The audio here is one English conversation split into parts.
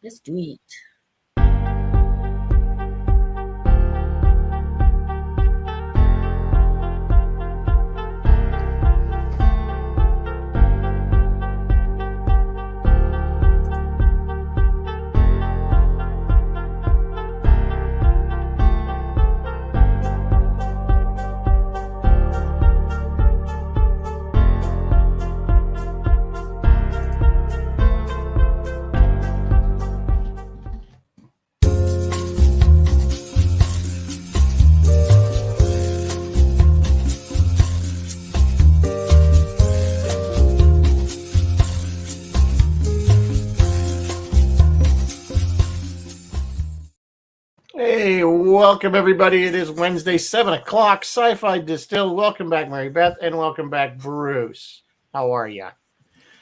Let's do it. Hey, welcome everybody. It is Wednesday, 7 o'clock. Sci-Fi Distilled. Welcome back, Mary Beth, and welcome back, Bruce. How are you?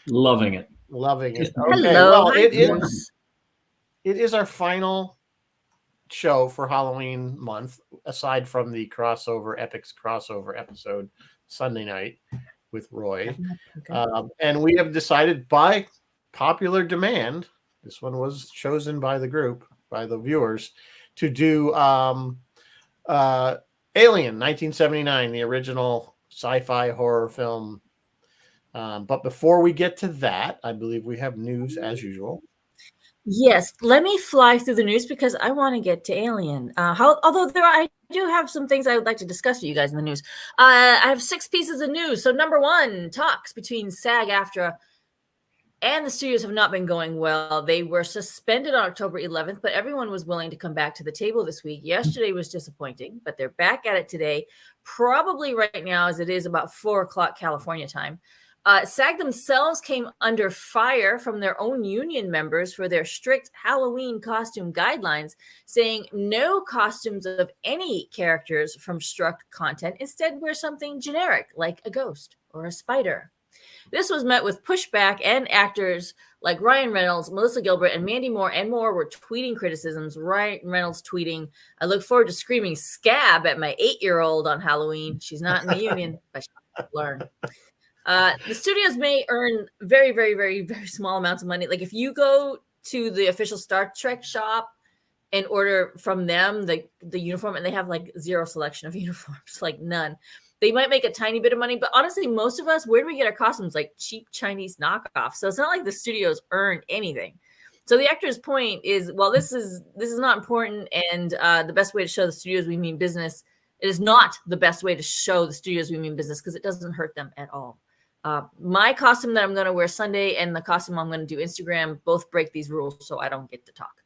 Loving it. Loving it. Okay, Hello. well, Hi, Bruce. it is our final show for Halloween month, aside from the Epics crossover episode Sunday night with Roy. Okay. And we have decided by popular demand, this one was chosen by the group, by the viewers, to do Alien 1979, the original sci-fi horror film. But before we get to that, I believe we have news as usual. Yes, let me fly through the news because I want to get to Alien. Although I do have some things I would like to discuss with you guys in the news. I have 6 pieces of news. So number 1, talks between SAG-AFTRA and the studios have not been going well. They were suspended on October 11th, but everyone was willing to come back to the table this week. Yesterday was disappointing, but they're back at it today. Probably right now, as it is about 4 o'clock California time. SAG themselves came under fire from their own union members for their strict Halloween costume guidelines, saying no costumes of any characters from struck content. Instead, wear something generic like a ghost or a spider. This was met with pushback, and actors like Ryan Reynolds, Melissa Gilbert, and Mandy Moore and more were tweeting criticisms. Ryan Reynolds tweeting, "I look forward to screaming scab at my 8-year-old on Halloween. She's not in the union, but she'll learn." The studios may earn very, very, very, very small amounts of money. Like if you go to the official Star Trek shop and order from them the uniform, and they have like zero selection of uniforms, like none. They might make a tiny bit of money, but honestly, most of us, where do we get our costumes? Like cheap Chinese knockoffs. So it's not like the studios earn anything. So the actor's point is, well, this is not important, and the best way to show the studios we mean business, it is not the best way to show the studios we mean business because it doesn't hurt them at all. My costume that I'm going to wear Sunday and the costume I'm going to do Instagram both break these rules, so I don't get to talk.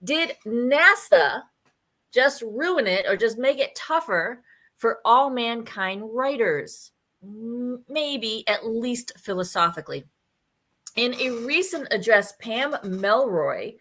Did NASA just ruin it or just make it tougher for all mankind writers? Maybe, at least philosophically. In a recent address, Pam Melroy,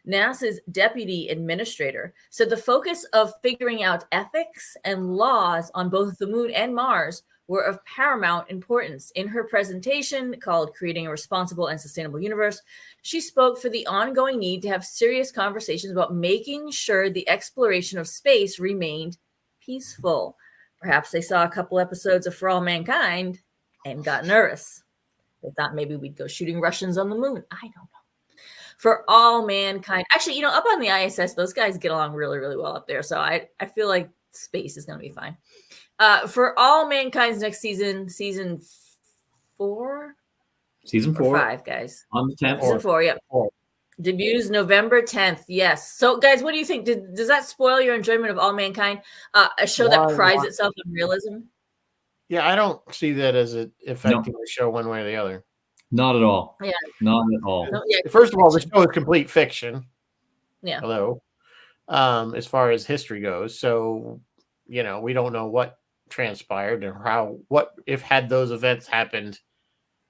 NASA's deputy administrator, said the focus of figuring out ethics and laws on both the moon and Mars were of paramount importance. In her presentation called Creating a Responsible and Sustainable Universe, she spoke for the ongoing need to have serious conversations about making sure the exploration of space remained peaceful. Perhaps they saw a couple episodes of For All Mankind and got nervous. They thought maybe we'd go shooting Russians on the moon. I don't know. For All Mankind. Actually, up on the ISS, those guys get along really, really well up there. So I feel like space is going to be fine. For All Mankind's next season 4? Season 4. 5, guys. On the 10th. Season 4, yep. Debuts November 10th. Yes. So, guys, what do you think? Does that spoil your enjoyment of All Mankind? A show that prides itself on realism? Yeah, I don't see that as it affecting the show one way or the other. Not at all. Yeah. Not at all. No, yeah, First of all, the show is complete fiction. Yeah. Hello. As far as history goes. So, we don't know what transpired or what if had those events happened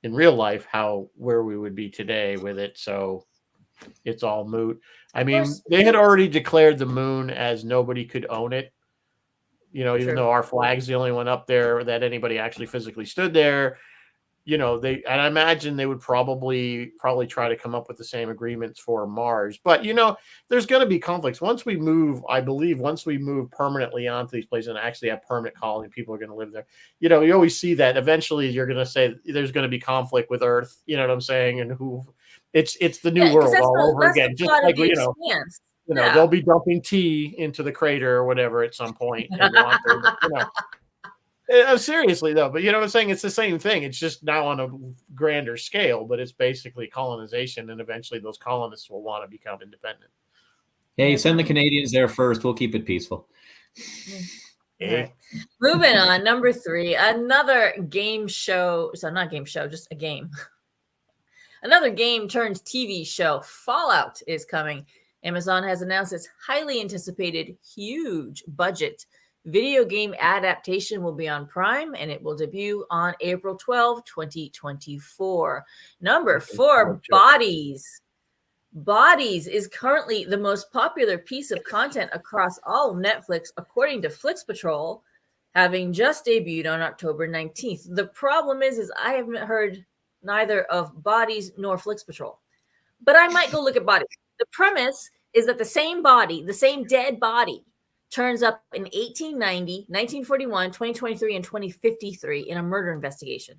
in real life, where we would be today with it. So it's all moot. I mean, they had already declared the moon as nobody could own it. Even though our flag's the only one up there that anybody actually physically stood there. And I imagine they would probably try to come up with the same agreements for Mars. But, there's going to be conflicts. Once we move permanently onto these places and actually have permanent colony, people are going to live there. You always see that eventually you're going to say there's going to be conflict with Earth. You know what I'm saying? And It's the new 'cause world that's all over that's again. the Just plot of like The you know, Expanse. you know, Yeah. they'll be dumping tea into the crater or whatever at some point and go out there. But, you know, seriously though, but you know what I'm saying? It's the same thing. It's just now on a grander scale, but it's basically colonization, and eventually those colonists will want to become independent. Hey, send the Canadians there first. We'll keep it peaceful. All right. Moving on, number 3, another game show. So not game show, just a game. Another game turned TV show, Fallout, is coming. Amazon has announced its highly anticipated, huge budget video game adaptation will be on Prime, and it will debut on April 12, 2024. Number 4, Bodies. Bodies is currently the most popular piece of content across all of Netflix, according to Flix Patrol, having just debuted on October 19th. The problem is I haven't heard neither of Bodies nor Flix Patrol, but I might go look at Bodies. The premise is that the same body, the same dead body, turns up in 1890, 1941, 2023, and 2053 in a murder investigation.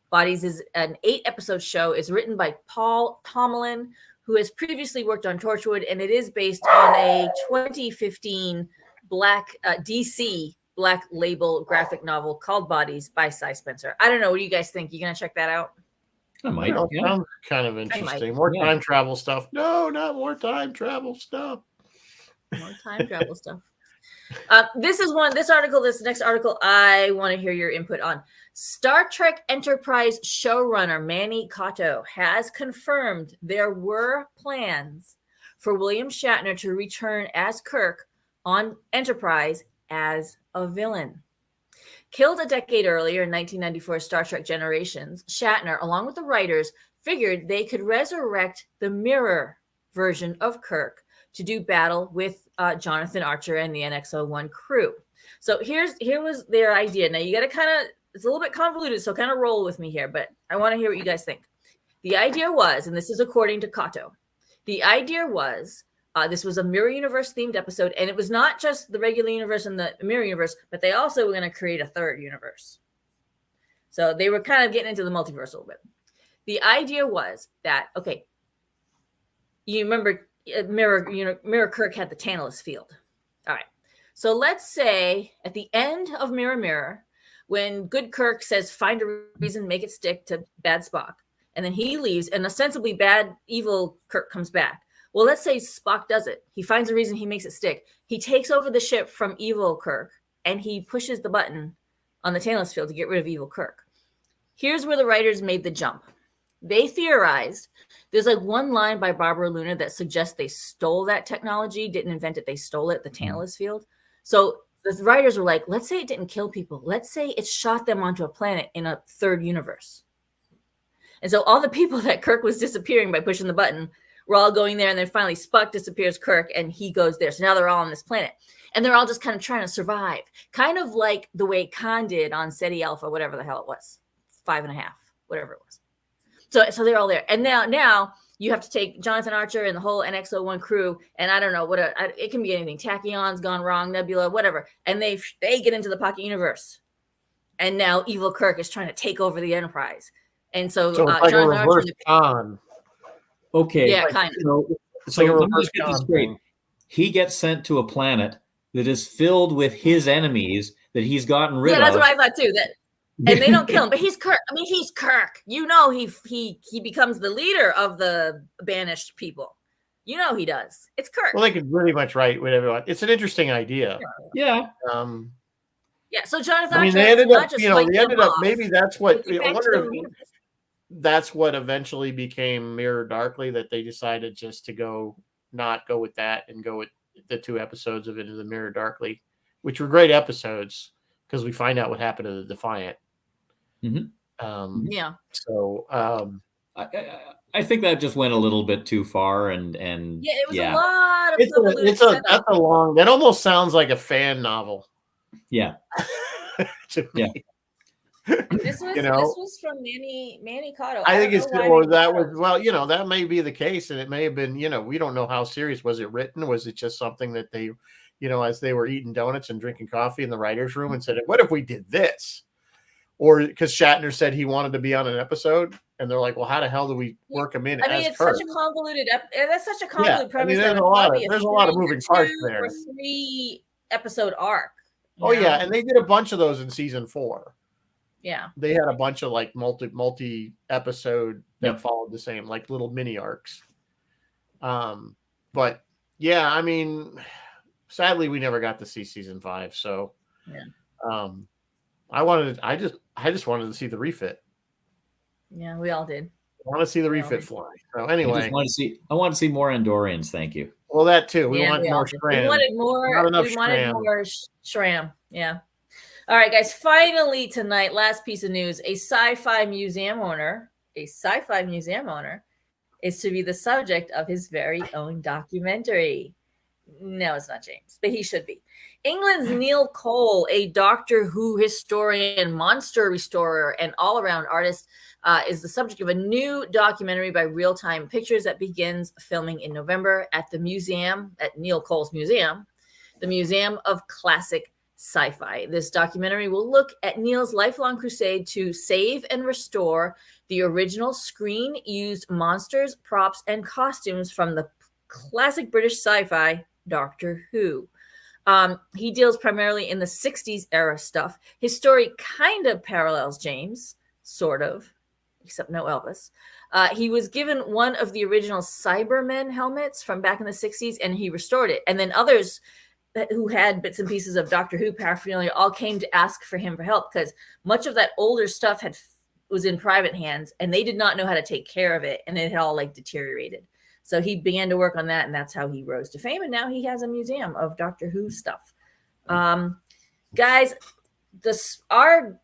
Bodies is an 8-episode show. It's written by Paul Tomlin, who has previously worked on Torchwood, and it is based on a 2015 DC Black Label graphic novel called Bodies by Cy Spencer. I don't know. What do you guys think? You gonna check that out? I might. Sounds kind of interesting. More time travel stuff. No, not more time travel stuff. More time travel stuff. This next article, I want to hear your input on. Star Trek Enterprise showrunner Manny Coto has confirmed there were plans for William Shatner to return as Kirk on Enterprise as a villain. Killed a decade earlier in 1994 Star Trek Generations, Shatner, along with the writers, figured they could resurrect the mirror version of Kirk to do battle with Jonathan Archer and the NX-01 crew. So here was their idea. Now you got to it's a little bit convoluted, so kind of roll with me here, but I want to hear what you guys think. The idea was, and this is according to Kato, the idea was this was a mirror universe themed episode, and it was not just the regular universe and the mirror universe, but they also were going to create a third universe. So they were kind of getting into the multiverse a little bit. The idea was that, okay, you remember Mirror Kirk had the Tantalus field. All right. So let's say at the end of Mirror Mirror, when good Kirk says, find a reason, make it stick to bad Spock, and then he leaves, and ostensibly evil Kirk comes back. Well, let's say Spock does it. He finds a reason, he makes it stick. He takes over the ship from evil Kirk, and he pushes the button on the Tantalus field to get rid of evil Kirk. Here's where the writers made the jump. They theorized, there's like one line by Barbara Luna that suggests they stole that technology, didn't invent it, they stole it, the Tantalus field. So the writers were like, let's say it didn't kill people. Let's say it shot them onto a planet in a third universe. And so all the people that Kirk was disappearing by pushing the button were all going there, and then finally Spock disappears Kirk, and he goes there. So now they're all on this planet. And they're all just kind of trying to survive. Kind of like the way Khan did on Ceti Alpha, whatever the hell it was. 5.5, whatever it was. So they're all there. And now you have to take Jonathan Archer and the whole NX-01 crew, and I don't know, it can be anything. Tachyon's gone wrong, Nebula, whatever. And they get into the pocket universe. And now evil Kirk is trying to take over the Enterprise. And so it's like Jonathan a reverse Archer... Khan. Okay. Yeah, kind of. It's like a reverse get this Khan straight. thing. He gets sent to a planet that is filled with his enemies that he's gotten rid of. Yeah, that's what I thought too. And they don't kill him, but he's Kirk. I mean, he's Kirk. You know, he becomes the leader of the banished people. You know he does. It's Kirk. Well, they could pretty much write whatever they want. It's an interesting idea. Yeah. Yeah. So Jonathan, I mean, Archer they ended up, off. maybe that's what, He I went wonder to if that's what eventually became Mirror Darkly, that they decided just to not go with that and go with the 2 episodes of Into the Mirror Darkly, which were great episodes because we find out what happened to the Defiant. Mm-hmm. Yeah. So I think that just went a little bit too far, and yeah, it was a lot of that's a long. That almost sounds like a fan novel. Yeah. To me. Yeah. This was from Manny Cotto. I think that may be the case, and it may have been, we don't know how serious was it written. Was it just something that they, as they were eating donuts and drinking coffee in the writer's room and said, what if we did this? Or because Shatner said he wanted to be on an episode, and they're like, well, how the hell do we work him in I mean, as it's Kirk? such a convoluted. That's such a convoluted premise. there's that a would lot probably of be there's a lot of 3 moving or parts 2 there. or 3 episode arc. Oh yeah, and they did a bunch of those in season 4. Yeah, They had a bunch of like multi episode that followed the same, like little mini arcs. But yeah, I mean, sadly, we never got to see season 5. So, I just wanted to see the refit. Yeah, we all did. I want to see the refit fly. So anyway, I want to see more Andorians. Thank you. Well, that too. We want more Shram. We wanted more. Not enough we wanted Shram. more Shram. Yeah. All right, guys. Finally tonight, last piece of news: a sci-fi museum owner is to be the subject of his very own documentary. No, it's not James, but he should be. England's Neil Cole, a Doctor Who historian, monster restorer, and all-around artist, is the subject of a new documentary by Real Time Pictures that begins filming in November at the museum, at Neil Cole's museum, the Museum of Classic Sci-Fi. This documentary will look at Neil's lifelong crusade to save and restore the original screen-used monsters, props, and costumes from the classic British sci-fi Doctor Who. He deals primarily in the 60s era stuff. His story kind of parallels James, sort of, except no Elvis. He was given one of the original Cybermen helmets from back in the 60s, and he restored it. And then others who had bits and pieces of Doctor Who paraphernalia all came to ask for him for help, because much of that older stuff was in private hands, and they did not know how to take care of it, and it had all like deteriorated. So he began to work on that, and that's how he rose to fame. And now he has a museum of Doctor Who stuff. Guys, our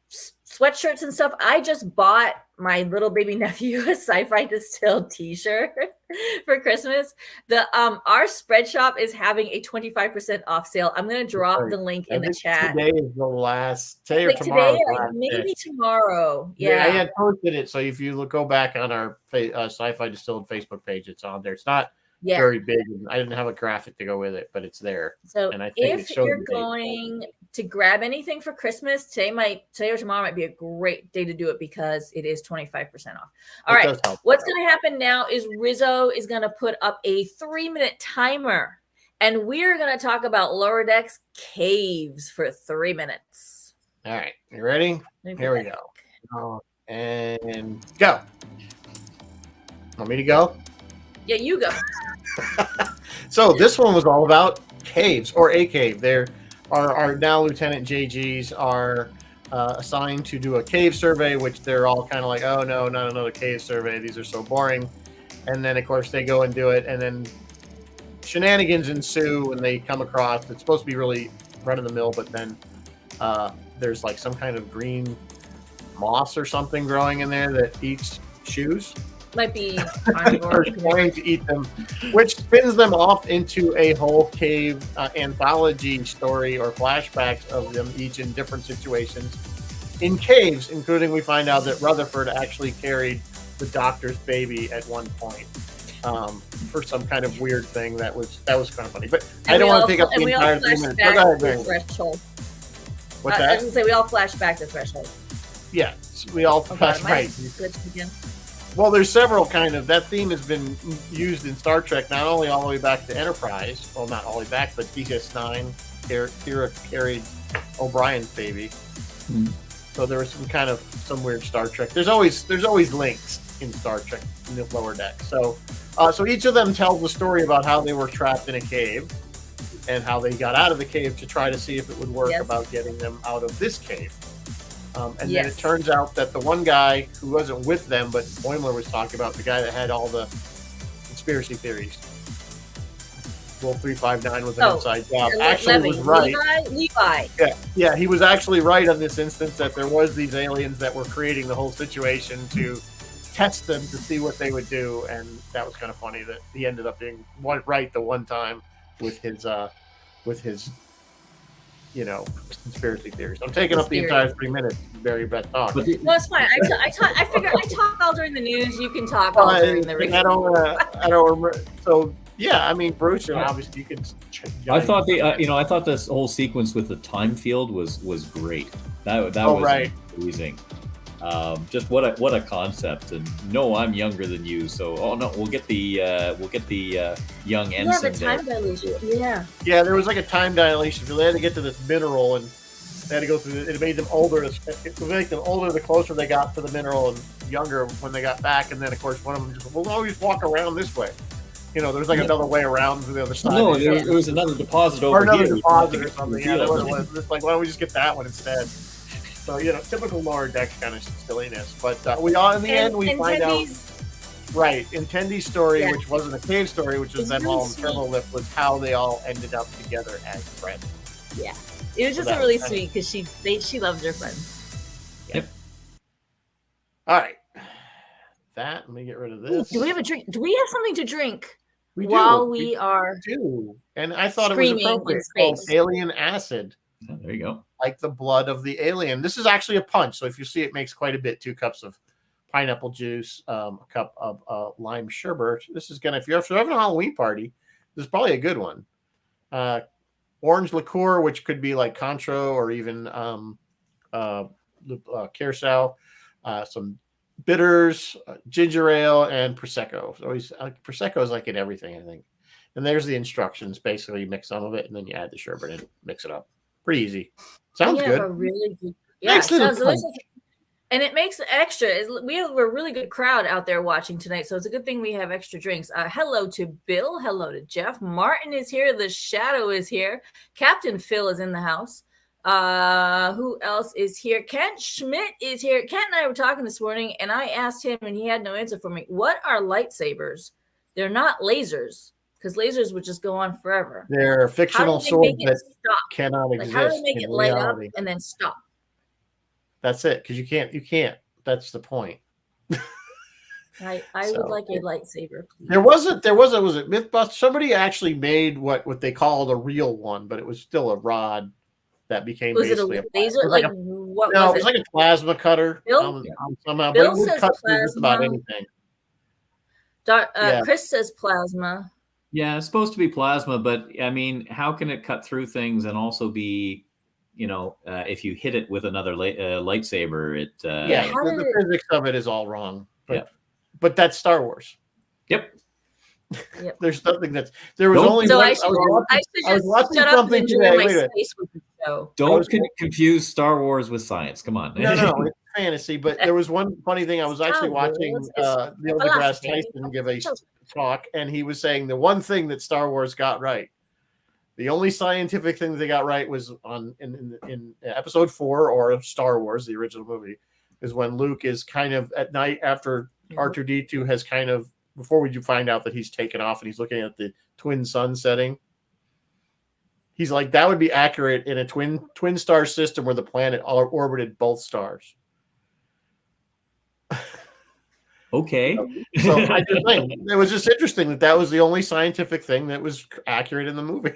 sweatshirts and stuff, I just bought my little baby nephew a Sci-Fi Distilled t-shirt for Christmas. Our spread shop is having a 25% off sale. I'm going to drop the link in the chat. Today is the last. Today or tomorrow. Maybe tomorrow. Yeah, I had posted it. So if you go back on our Sci-Fi Distilled Facebook page, it's on there. It's not very big. I didn't have a graphic to go with it, but it's there. So and I think if you're going to grab anything for Christmas, today or tomorrow might be a great day to do it, because it is 25% off. All right. What's going to happen now is Rizzo is going to put up a 3-minute timer, and we're going to talk about Lower Decks caves for 3 minutes. All right. You ready? Here we go. And go. Want me to go? Yeah, you go. So this one was all about caves, or a cave. There are now Lieutenant JGs are assigned to do a cave survey, which they're all kind of like, oh no, not another cave survey. These are so boring. And then of course they go and do it, and then shenanigans ensue when they come across. It's supposed to be really run of the mill, but then there's like some kind of green moss or something growing in there that eats shoes. Might be or trying to eat them, which spins them off into a whole cave anthology story or flashbacks of them each in different situations in caves, including we find out that Rutherford actually carried the Doctor's baby at one point for some kind of weird thing that was kind of funny. But I don't want to take up the entire 3 minutes. Threshold. What's that? I was going to say we all flash back to Threshold. Yeah, we all flash right. Well, there's several kind of, that theme has been used in Star Trek, not only all the way back to Enterprise, well, not all the way back, but DS9, Kira carried O'Brien's baby. Mm-hmm. So there was some weird Star Trek. There's always links in Star Trek in the Lower Deck. So each of them tells a story about how they were trapped in a cave and how they got out of the cave to try to see if it would work about getting them out of this cave. Then it turns out that the one guy who wasn't with them, but Boimler was talking about, the guy that had all the conspiracy theories. Wolf 359 was an inside job. Actually was right. Levi. Yeah, he was actually right on this instance, that there was these aliens that were creating the whole situation to test them to see what they would do, and that was kind of funny that he ended up being right the one time with his conspiracy theories. I'm taking up the entire 3 minutes. Very bad talk. No, it's fine. I figure I talk all during the news. You can talk all during the review. I don't remember. So yeah, I mean, Bruce, obviously you can. I thought I thought this whole sequence with the time field was great. That was amazing. Just what a concept. And no, I'm younger than you, so oh no, we'll get the young ensign the there. time dilation. Yeah. Yeah, there was like a time dilation. They had to get to this mineral, and they had to go through. It made them older. It would make them older the closer they got to the mineral, and younger when they got back. And then, of course, one of them just, we'll always walk around this way. There's like another way around to the other side. No, there was another deposit over or another here. deposit or something. Yeah, it's like, why don't we just get that one instead? So typical lower deck kind of silliness. But we all in the end we find out. Right, in Tendy's story, which wasn't a cave story, which was them all in Turbo Lift, was how they all ended up together as friends. Yeah, it was just really sweet because she loves her friends. Yep. All right, let me get rid of this. Do we have a drink? Do we have something to drink while we are? Do. And I thought it was appropriate. Called alien acid. Oh, there you go. Like the blood of the alien. This is actually a punch, so if you see it makes quite a bit. 2 cups of pineapple juice, a cup of lime sherbet. This is if you're having a Halloween party, this is probably a good one. Orange liqueur, which could be like Cointreau or even Curacao, some bitters, ginger ale, and prosecco. So always prosecco is like in everything, I think. And there's the instructions. Basically, you mix some of it and then you add the sherbet and mix it up. Pretty easy. Sounds good. A really good. Yeah, sounds delicious. And it makes extra. We have a really good crowd out there watching tonight, so it's a good thing we have extra drinks. Hello to Bill. Hello to Jeff. Martin is here. The Shadow is here. Captain Phil is in the house. Who else is here? Kent Schmidt is here. Kent and I were talking this morning, and I asked him, and he had no answer for me. What are lightsabers? They're not lasers, because lasers would just go on forever. They're fictional swords that cannot exist. How do they make it light up and then stop? That's it, because you can't. That's the point. I would like a lightsaber, please. Was it Mythbusters? Somebody actually made what they called a real one, but it was still a rod that became basically a laser. It was like a plasma cutter. Bill somehow, but it would says cut plasma. just about anything. Chris says plasma. Yeah, it's supposed to be plasma, but I mean, how can it cut through things and also be, if you hit it with another lightsaber, it the physics of it is all wrong. But that's Star Wars. Yep. There's nothing there was only. So one, I was watching something today. Don't confuse Star Wars with science. Come on. No, it's fantasy. But there was one funny thing. I was actually watching Neil deGrasse Tyson give a talk, and he was saying the one thing that Star Wars got right. The only scientific thing they got right was in episode 4 or Star Wars, the original movie, is when Luke is kind of at night after R2-D2 has kind of, before we find out that he's taken off and he's looking at the twin sun setting. He's like, that would be accurate in a twin star system where the planet orbited both stars. Okay. So I just think it was just interesting that was the only scientific thing that was accurate in the movie.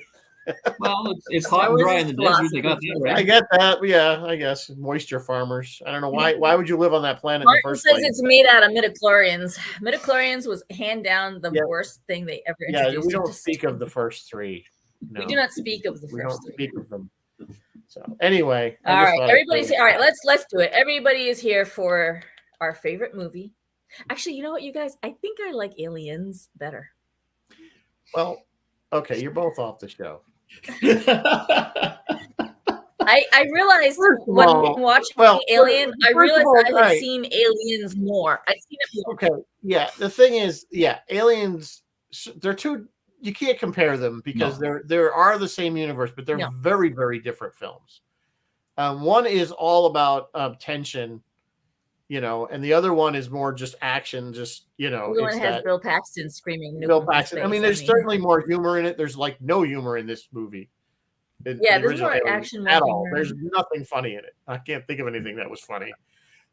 Well, it's hot and dry in the desert. They got that right. I get that. Yeah, I guess moisture farmers. I don't know why. Why would you live on that planet Martin in the first says place? it's made out of midichlorians. Midichlorians was hand down the worst thing they ever introduced. Yeah, we don't speak of the first 3. No. We do not speak of the first 3. We don't speak of them. So anyway, all right, everybody's here. All right, let's do it. Everybody is here for our favorite movie. Actually, you know what, you guys? I think I like Aliens better. Well, okay, you're both off the show. I realized when watching Alien, I realized I had seen Aliens more. I've seen it more. Okay, yeah. The thing is, Aliens, they're two. You can't compare them because they are the same universe, but they're very, very different films. One is all about tension, and the other one is more just action. Just the one has Bill Paxton screaming. Bill Paxton. I mean, there's certainly more humor in it. There's like no humor in this movie. There's more action at all. There's nothing funny in it. I can't think of anything that was funny.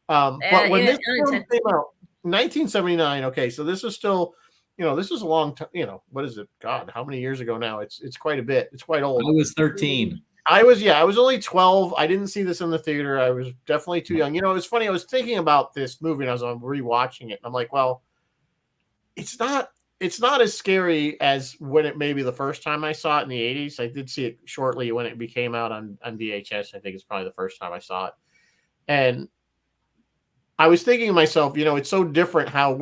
But when this film came out, 1979. Okay, so this is still. This is a long time. What is it? God, how many years ago now? It's quite a bit. It's quite old. I was 13. I was only 12. I didn't see this in the theater. I was definitely too young. It was funny. I was thinking about this movie and I was rewatching it. And I'm like, well, it's not as scary as when it maybe the first time I saw it in the 80s. I did see it shortly when it came out on VHS. I think it's probably the first time I saw it. And I was thinking to myself, it's so different how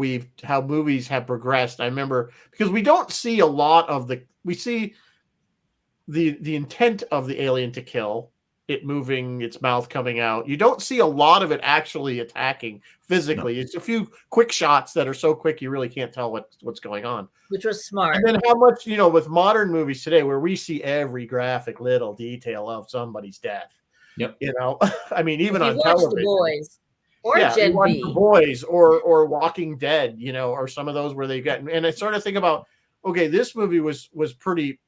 movies have progressed. I remember because we don't see a lot of we see the intent of the alien to kill, it moving, its mouth coming out. You don't see a lot of it actually attacking physically. No. It's a few quick shots that are so quick you really can't tell what's going on. Which was smart. And then how much, with modern movies today where we see every graphic little detail of somebody's death. Yep. I mean, even on television. The Boys. Or Gen V. The Boys or Walking Dead, or some of those where they get, and I sort of think about, okay, this movie was pretty,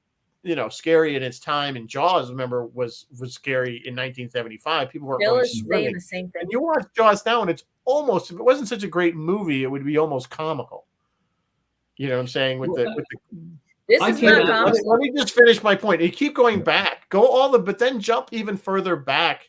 scary in its time, and Jaws, remember, was scary in 1975. People weren't really saying the same thing. And you watch Jaws now, and it's almost, if it wasn't such a great movie, it would be almost comical. You know what I'm saying? This is not comical. Let me just finish my point. You keep going back, but then jump even further back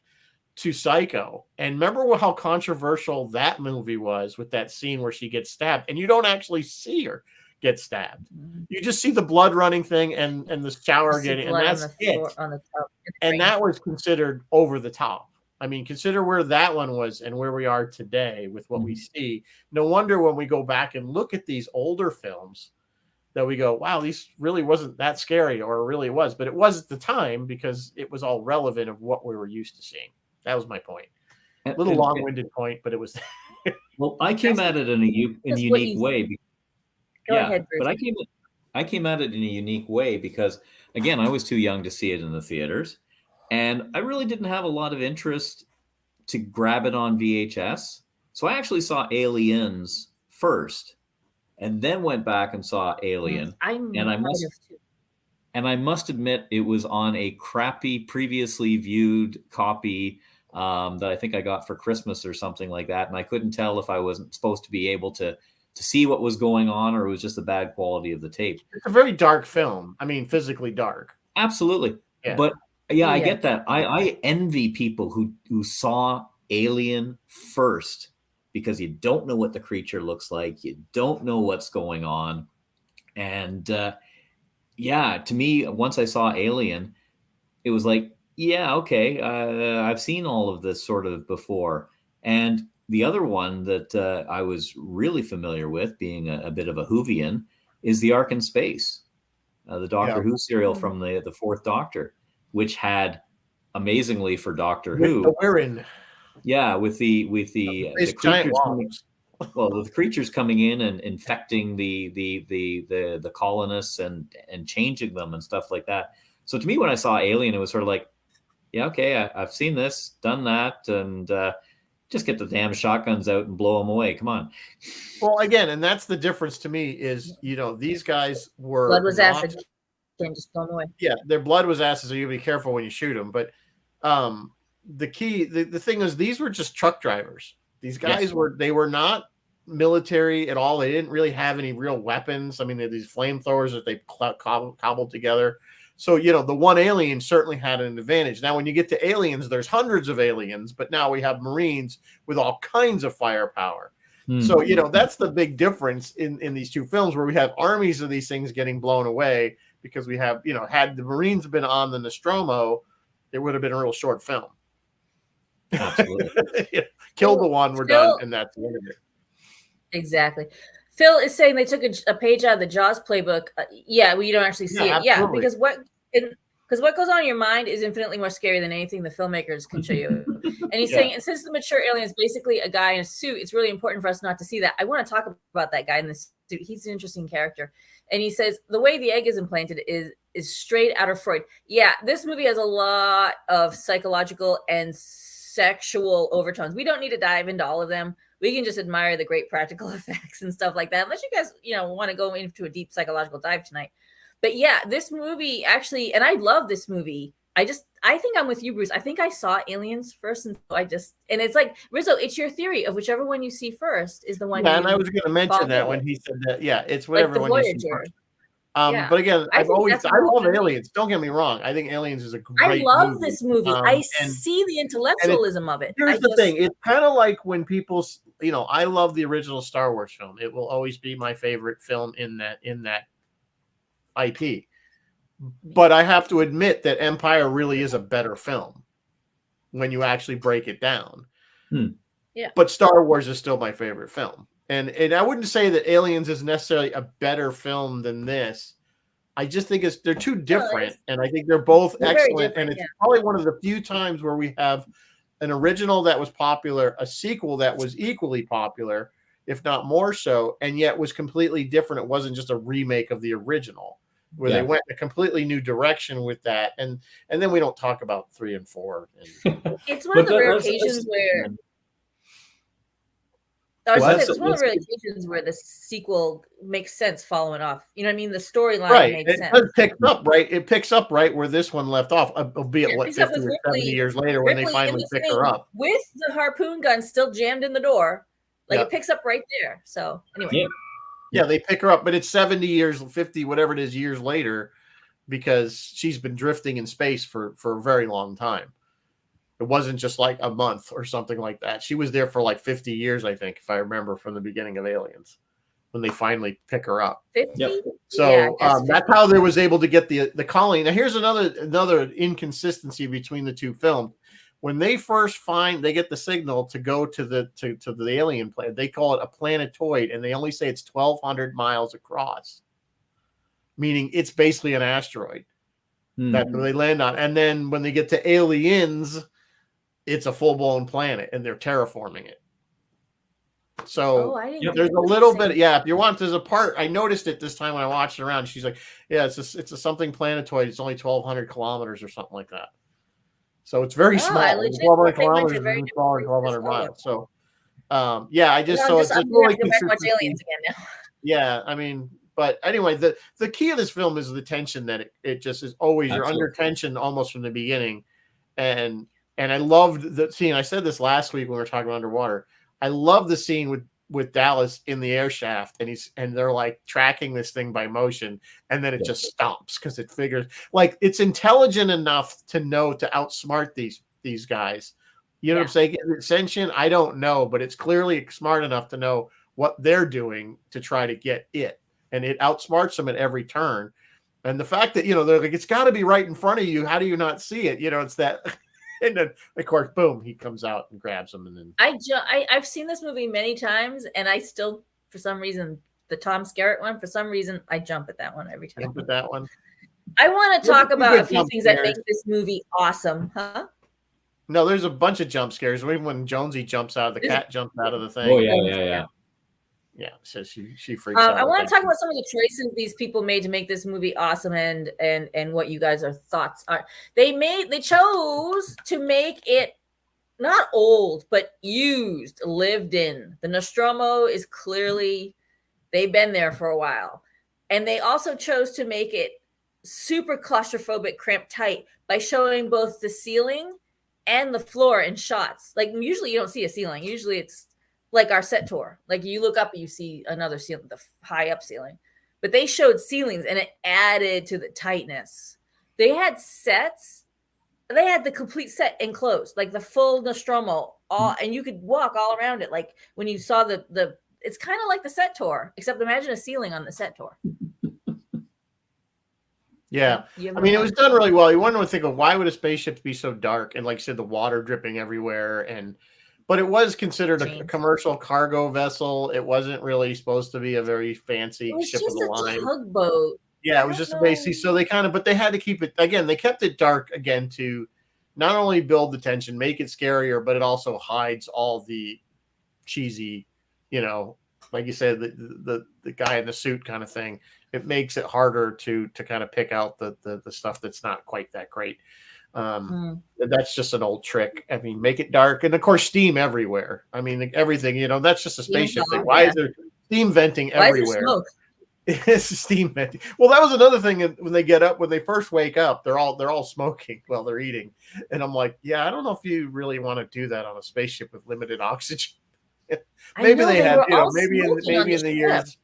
to Psycho, and remember how controversial that movie was with that scene where she gets stabbed, and you don't actually see her get stabbed. You just see the blood running thing and the shower getting, and that's it. On the top. And that was considered over the top. I mean, consider where that one was and where we are today with what we see. No wonder when we go back and look at these older films that we go, wow, these really wasn't that scary, or really was, but it was at the time because it was all relevant of what we were used to seeing. That was my point. A little long-winded point, but it was. Well, I came at it in a unique way. Go ahead, Bruce. But I came at it in a unique way because, again, I was too young to see it in the theaters, and I really didn't have a lot of interest to grab it on VHS. So I actually saw Aliens first, and then went back and saw Alien. And I must admit, it was on a crappy, previously viewed copy that I think I got for Christmas or something like that. And I couldn't tell if I wasn't supposed to be able to see what was going on, or it was just the bad quality of the tape. It's a very dark film. I mean, physically dark. Absolutely. Yeah. But I get that. I envy people who saw Alien first, because you don't know what the creature looks like. You don't know what's going on. And to me, once I saw Alien, it was like, okay, I've seen all of this sort of before. And the other one that I was really familiar with, being a bit of a Whovian, is The Ark in Space, the Doctor Who serial from the Fourth Doctor, which had, amazingly for Doctor Who, with the creatures the creatures coming in and infecting the colonists and changing them and stuff like that. So to me, when I saw Alien, it was sort of like, I've seen this, done that, and just get the damn shotguns out and blow them away. Come on. Well, again, and that's the difference to me is, these guys were blood was acid, and just blown away. Yeah, their blood was acid, so you be careful when you shoot them. But the key, the thing is, these were just truck drivers. These guys were not military at all. They didn't really have any real weapons. I mean, they had these flamethrowers that they cobbled together. So, the one alien certainly had an advantage. Now, when you get to Aliens, there's hundreds of aliens, but now we have Marines with all kinds of firepower. So, that's the big difference in these two films, where we have armies of these things getting blown away because we have, had the Marines been on the Nostromo, it would have been a real short film. Absolutely. Kill the one, we're done, and that's the end of it. Exactly. Phil is saying they took a page out of the Jaws playbook. You don't actually see it. Absolutely. Yeah, because what goes on in your mind is infinitely more scary than anything the filmmakers can show you. And he's saying, and since the mature alien is basically a guy in a suit, it's really important for us not to see that. I want to talk about that guy in the suit. He's an interesting character. And he says the way the egg is implanted is straight out of Freud. Yeah, this movie has a lot of psychological and sexual overtones. We don't need to dive into all of them. We can just admire the great practical effects and stuff like that. Unless you guys, want to go into a deep psychological dive tonight. But this movie actually, and I love this movie. I think I'm with you, Bruce. I think I saw Aliens first, and and it's like, Rizzo, it's your theory of whichever one you see first is the one. Yeah, and I was going to mention that when he said that. Yeah, it's whatever one you see first. But again, I love Aliens. Don't get me wrong. I think Aliens is a great movie. I love this movie. I see the intellectualism of it. Here's the thing. It's kind of like when people, I love the original Star Wars film. It will always be my favorite film in that IP. But I have to admit that Empire really is a better film when you actually break it down. Yeah. But Star Wars is still my favorite film. And I wouldn't say that Aliens is necessarily a better film than this. I just think they're too different, and I think they're both excellent. And it's probably one of the few times where we have an original that was popular, a sequel that was equally popular, if not more so, and yet was completely different. It wasn't just a remake of the original, where they went in a completely new direction with that. And then we don't talk about 3 and 4. It's one of the rare occasions where it's one of the rare occasions where the sequel makes sense following off. You know what I mean? The storyline makes sense. It picks up right. It picks up right where this one left off, albeit 50 or 70 years later when they finally pick her up. With the harpoon gun still jammed in the door. Like it picks up right there. So anyway. Yeah, they pick her up, but it's 70 years, 50, whatever it is, years later, because she's been drifting in space for a very long time. It wasn't just like a month or something like that. She was there for like 50 years, I think, if I remember from the beginning of Aliens, when they finally pick her up. 50? So that's how they was able to get the colony. Now, here's another inconsistency between the two films. When they first they get the signal to go to the alien planet, they call it a planetoid, and they only say it's 1,200 miles across, meaning it's basically an asteroid that they land on. And then when they get to Aliens, it's a full-blown planet, and they're terraforming it. So there's a little bit, if you want, there's a part, I noticed it this time when I watched it around. She's like, it's a something planetoid. It's only 1,200 kilometers or something like that. So it's very small. 1,200 kilometers and 1,200 miles. So, I'm going to go back and watch Aliens again now. Yeah, I mean, but anyway, the key of this film is the tension that it just is always, you're under tension almost from the beginning. And I loved the scene. I said this last week when we were talking about Underwater. I love the scene with Dallas in the air shaft, and they're like tracking this thing by motion, and then it just stops because it figures like it's intelligent enough to know to outsmart these guys. You know what I'm saying? Is it sentient? I don't know, but it's clearly smart enough to know what they're doing to try to get it, and it outsmarts them at every turn. And the fact that they're like, it's got to be right in front of you. How do you not see it? It's that. And then, of course, boom, he comes out and grabs him. And then I've seen this movie many times, and I still, for some reason, the Tom Skerritt one, for some reason, I jump at that one every time. Jump at that one. I want to talk about a few things that make this movie awesome, huh? No, there's a bunch of jump scares. Even when Jonesy jumps out, the cat jumps out of the thing. Oh, yeah. Yeah, so she freaks out. I want to talk about some of the choices these people made to make this movie awesome, and what you guys' thoughts are. They chose to make it not old, but used, lived in. The Nostromo is clearly, they've been there for a while. And they also chose to make it super claustrophobic, cramped tight by showing both the ceiling and the floor in shots. Like usually you don't see a ceiling. Usually it's like our set tour. Like you look up and you see another ceiling, the high up ceiling. But they showed ceilings, and it added to the tightness. They had sets. They had the complete set enclosed, like the full Nostromo, and you could walk all around it. Like when you saw the it's kind of like the set tour, except imagine a ceiling on the set tour. Yeah. I mean, it was done really well. You wonder to think of why would a spaceship be so dark, and like I said, the water dripping everywhere, but it was considered a commercial cargo vessel. It wasn't really supposed to be a very fancy ship of the line. Tugboat. Yeah, it was just basically, so but they had to keep it, again, they kept it dark again to not only build the tension, make it scarier, but it also hides all the cheesy, like you said, the guy in the suit kind of thing. It makes it harder to kind of pick out the stuff that's not quite that great. That's just an old trick. I mean, make it dark, and of course, steam everywhere. I mean, everything. That's just a spaceship thing. Why is there steam venting everywhere? It's steam venting. Well, that was another thing. When they get up, when they first wake up, they're all smoking while they're eating, and I'm like, I don't know if you really want to do that on a spaceship with limited oxygen. Maybe they had, maybe in the years.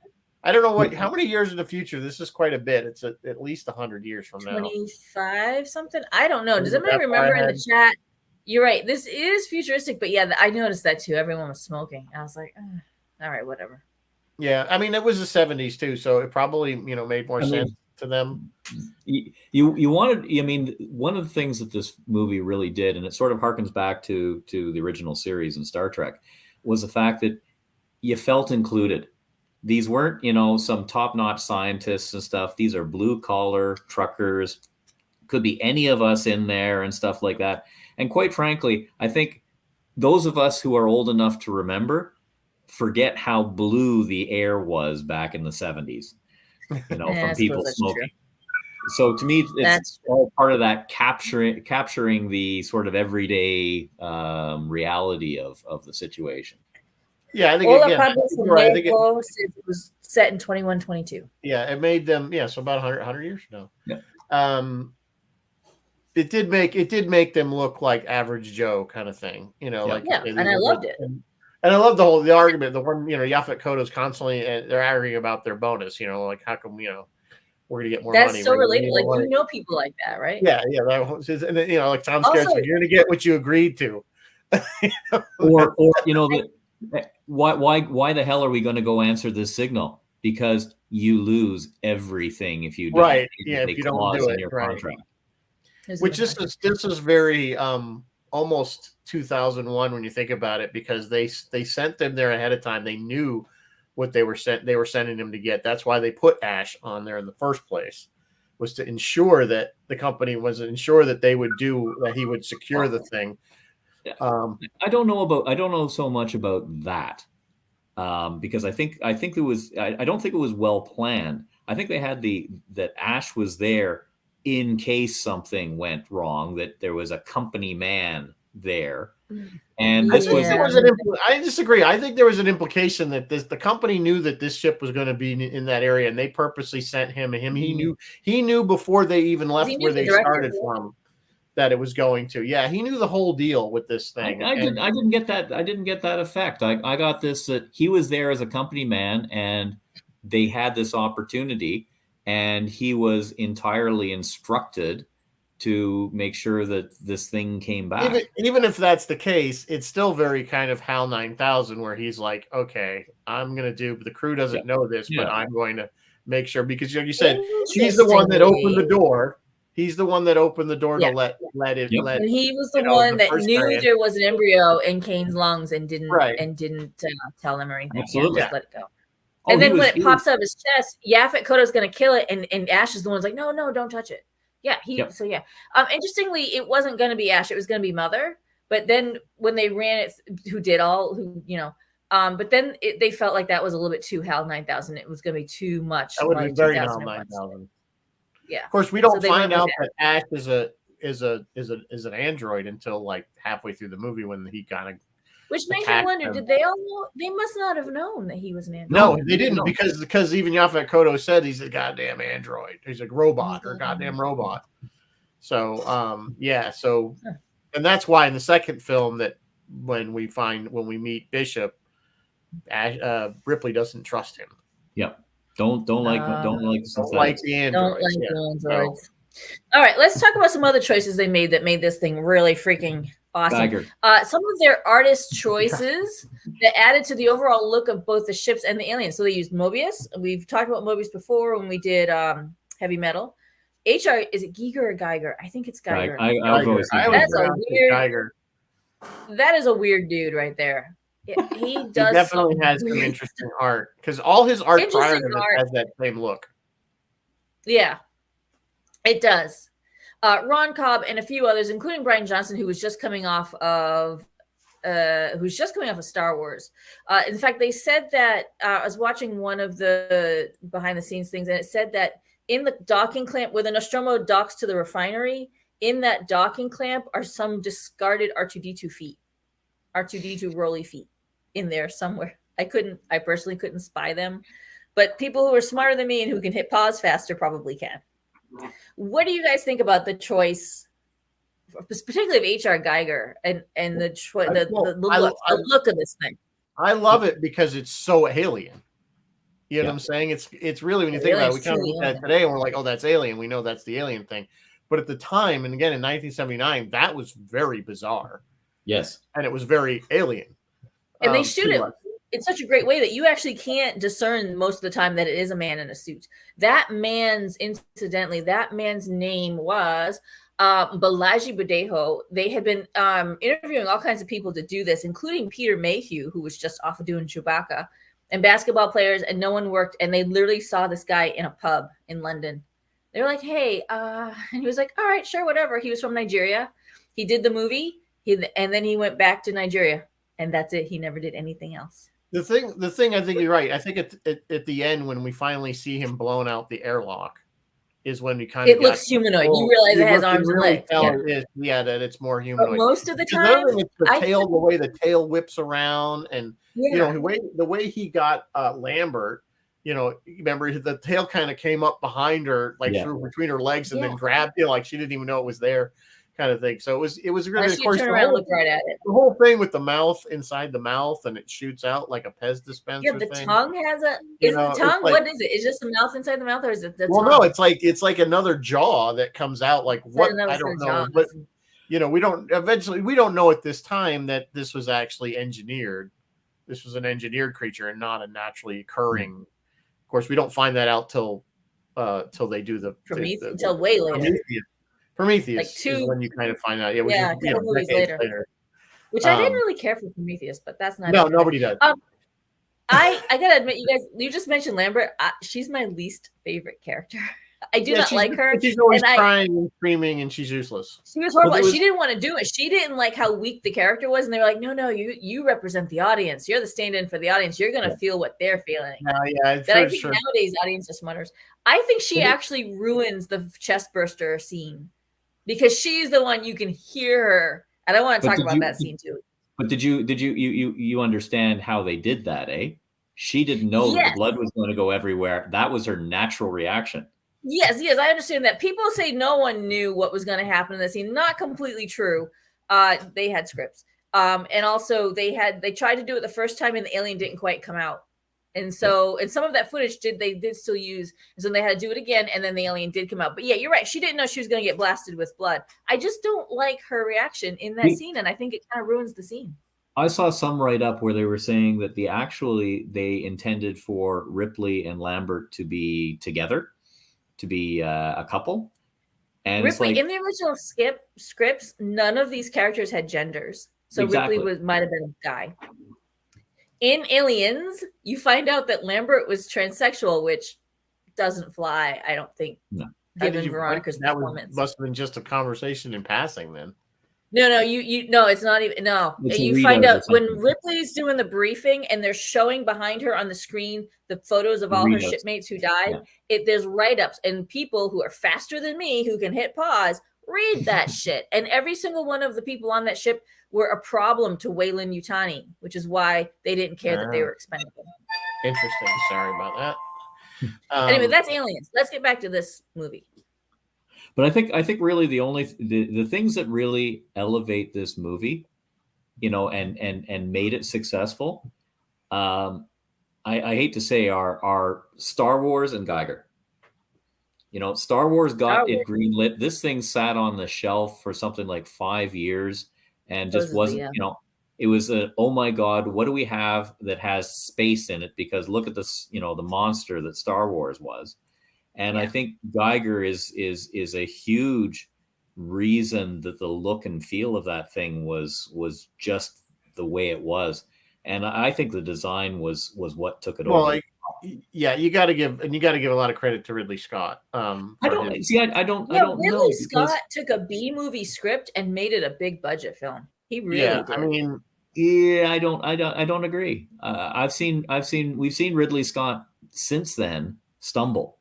I don't know how many years in the future. This is quite a bit. It's at least 100 years from now. 25 something. I don't know. Does anybody remember in the chat? You're right. This is futuristic, but yeah, I noticed that too. Everyone was smoking. I was like, all right, whatever. Yeah, I mean, it was the 70s too, so it probably made more sense to them. You wanted. I mean, one of the things that this movie really did, and it sort of harkens back to the original series in Star Trek, was the fact that you felt included. These weren't, some top-notch scientists and stuff. These are blue-collar truckers. Could be any of us in there and stuff like that. And quite frankly, I think those of us who are old enough to remember forget how blue the air was back in the 70s, from people smoking. So to me, it's all part of that capturing the sort of everyday reality of the situation. Yeah, I think it was set in 2122. Yeah, it made them. Yeah, so about 100 years. No. Yeah. It did make them look like average Joe kind of thing, and I loved it. And I love the argument. The one, Yaphet Kotto's constantly they're arguing about their bonus. Like how come we're gonna get more money? That's so relatable. Like people like that, right? Yeah. And like Tom Skerritt said, you're gonna get what you agreed to. Or why the hell are we going to go answer this signal? Because you lose everything if you don't. Right. Yeah. If you don't do it, your contract. Which this is very almost 2001 when you think about it, because they sent them there ahead of time. They knew what they were sending them to get. That's why they put Ash on there in the first place, was to ensure that the company that they would do that. He would secure the thing. I don't know so much about that because I think it was. I don't think it was well planned. I think they had that Ash was there in case something went wrong. That there was a company man there, and this was. I disagree. I think there was an implication that the company knew that this ship was going to be in that area, and they purposely sent him. He knew before they even left where they started from. That it was going to. Yeah, he knew the whole deal with this thing. I didn't get that. I didn't get that effect. I got this that he was there as a company man, and they had this opportunity, and he was entirely instructed to make sure that this thing came back. Even if that's the case, it's still very kind of HAL 9000, where he's like, okay, I'm going to do, but the crew doesn't know this, but I'm going to make sure, because you said he's the one that opened the door. He's the one that opened the door to let it. Yep. And he was the one that knew there was an embryo in Kane's lungs and didn't tell them or anything. Absolutely. Just let it go. And then when it pops out of his chest, Yaphet Kotto's going to kill it, and Ash is the one who's like, no, don't touch it. Yeah. Interestingly, it wasn't going to be Ash; it was going to be Mother. But then when they ran it, but then they felt like that was a little bit too HAL 9000. It was going to be too much. That would be very HAL 9000. Yeah. Of course, we don't find out that Ash is an android until like halfway through the movie, when he kind of. Which makes me wonder: did they all know? They must not have known that he was an android. No, they didn't, because even Yaphet Kotto said he's a goddamn android. He's a robot or goddamn robot. So and that's why in the second film that when we meet Bishop, Ripley doesn't trust him. Yep. Don't like the androids. All right, let's talk about some other choices they made that made this thing really freaking awesome. Some of their artist choices that added to the overall look of both the ships and the aliens. So they used Mobius. We've talked about Mobius before when we did Heavy Metal. HR, is it Giger or Geiger? I think it's Geiger. Geiger. That is a weird dude right there. He does. He definitely has some interesting art, because all his art prior to this has that same look. Yeah, it does. Ron Cobb and a few others, including Brian Johnson, who was just coming off of Star Wars. In fact, they said that I was watching one of the behind the scenes things, and it said that in the docking clamp where the Nostromo docks to the refinery, in that docking clamp are some discarded R2-D2 feet, R2-D2 rolly feet in there somewhere. I personally couldn't spy them, but people who are smarter than me and who can hit pause faster probably can. What do you guys think about the choice, particularly of H.R. Geiger and the look of this thing? I love it because it's so alien. You know what I'm saying? It's really, when you think about it, we kind of look at it today and we're like, oh, that's alien. We know that's the alien thing. But at the time, and again in 1979, that was very bizarre. Yes. And it was very alien. And they shoot it in such a great way that you actually can't discern most of the time that it is a man in a suit. That man's name was Balaji Badejo. They had been interviewing all kinds of people to do this, including Peter Mayhew, who was just off doing Chewbacca, and basketball players, and no one worked. And they literally saw this guy in a pub in London. They were like, hey, and he was like, all right, sure, whatever. He was from Nigeria. He did the movie, and then he went back to Nigeria, and that's it. He never did anything else. The thing, I think you're right. I think at the end, when we finally see him blown out the airlock, is when we kind of looks humanoid. You realize it has arms and legs. Yeah, that it's more humanoid. But most of the time, it's the tail, the way the tail whips around, and the way he got Lambert. Remember the tail kind of came up behind her, like through between her legs, and then grabbed like she didn't even know it was there, kind of thing. So it was really, of course, look right at it. The whole thing with the mouth inside the mouth, and it shoots out like a Pez dispenser. Yeah, the tongue has a. Is the tongue? What is it? Is just the mouth inside the mouth, or is it the tongue? Well, no, it's like another jaw that comes out. Like what? I don't know, but we don't know at this time that this was actually engineered. This was an engineered creature and not a naturally occurring. Of course, we don't find that out till they do the Prometheus, until way later. Prometheus is when you kind of find out. Which is, movies later. Which I didn't really care for Prometheus, but that's not. No, nobody does. I gotta admit, you just mentioned Lambert. She's my least favorite character. I do not like her. She's always crying and screaming, and she's useless. She was horrible. She didn't want to do it. She didn't like how weak the character was, and they were like, "No, you represent the audience. You're the stand-in for the audience. You're gonna feel what they're feeling." I think nowadays audience are smarters. I think she actually ruins the chest burster scene because she's the one you can hear her. And I want to talk about that scene too. But did you understand how they did that? She didn't know that the blood was going to go everywhere. That was her natural reaction. Yes, I understand that. People say no one knew what was going to happen in the scene. Not completely true. They had scripts. And also they tried to do it the first time and the alien didn't quite come out. And so, and some of that footage they did still use. And so they had to do it again, and then the alien did come out. But yeah, you're right. She didn't know she was going to get blasted with blood. I just don't like her reaction in that scene, and I think it kind of ruins the scene. I saw some write-up where they were saying that they intended for Ripley and Lambert to be together, to be a couple. And Ripley, in the original scripts, none of these characters had genders. So exactly. Ripley might have been a guy. In Aliens, you find out that Lambert was transsexual, which doesn't fly, I don't think, given Veronica's performance. Must have been just a conversation in passing then. No, it's not even. No, you find out when Ripley's doing the briefing and they're showing behind her on the screen the photos of all her shipmates who died. There's write-ups and people who are faster than me who can hit pause read that shit. And every single one of the people on that ship were a problem to Weyland-Yutani, which is why they didn't care that they were expendable. Interesting. Sorry about that. Anyway, that's Aliens. Let's get back to this movie. But I think really the things that really elevate this movie, and made it successful, I hate to say are Star Wars and Geiger. Star Wars got it greenlit. This thing sat on the shelf for something like 5 years and just wasn't, it was oh my God, what do we have that has space in it? Because look at this, the monster that Star Wars was. And I think Geiger is a huge reason that the look and feel of that thing was just the way it was. And I think the design was what took it over. You got to give a lot of credit to Ridley Scott. I don't know. Ridley Scott took a B movie script and made it a big budget film. He really did. I don't agree. We've seen Ridley Scott since then stumble.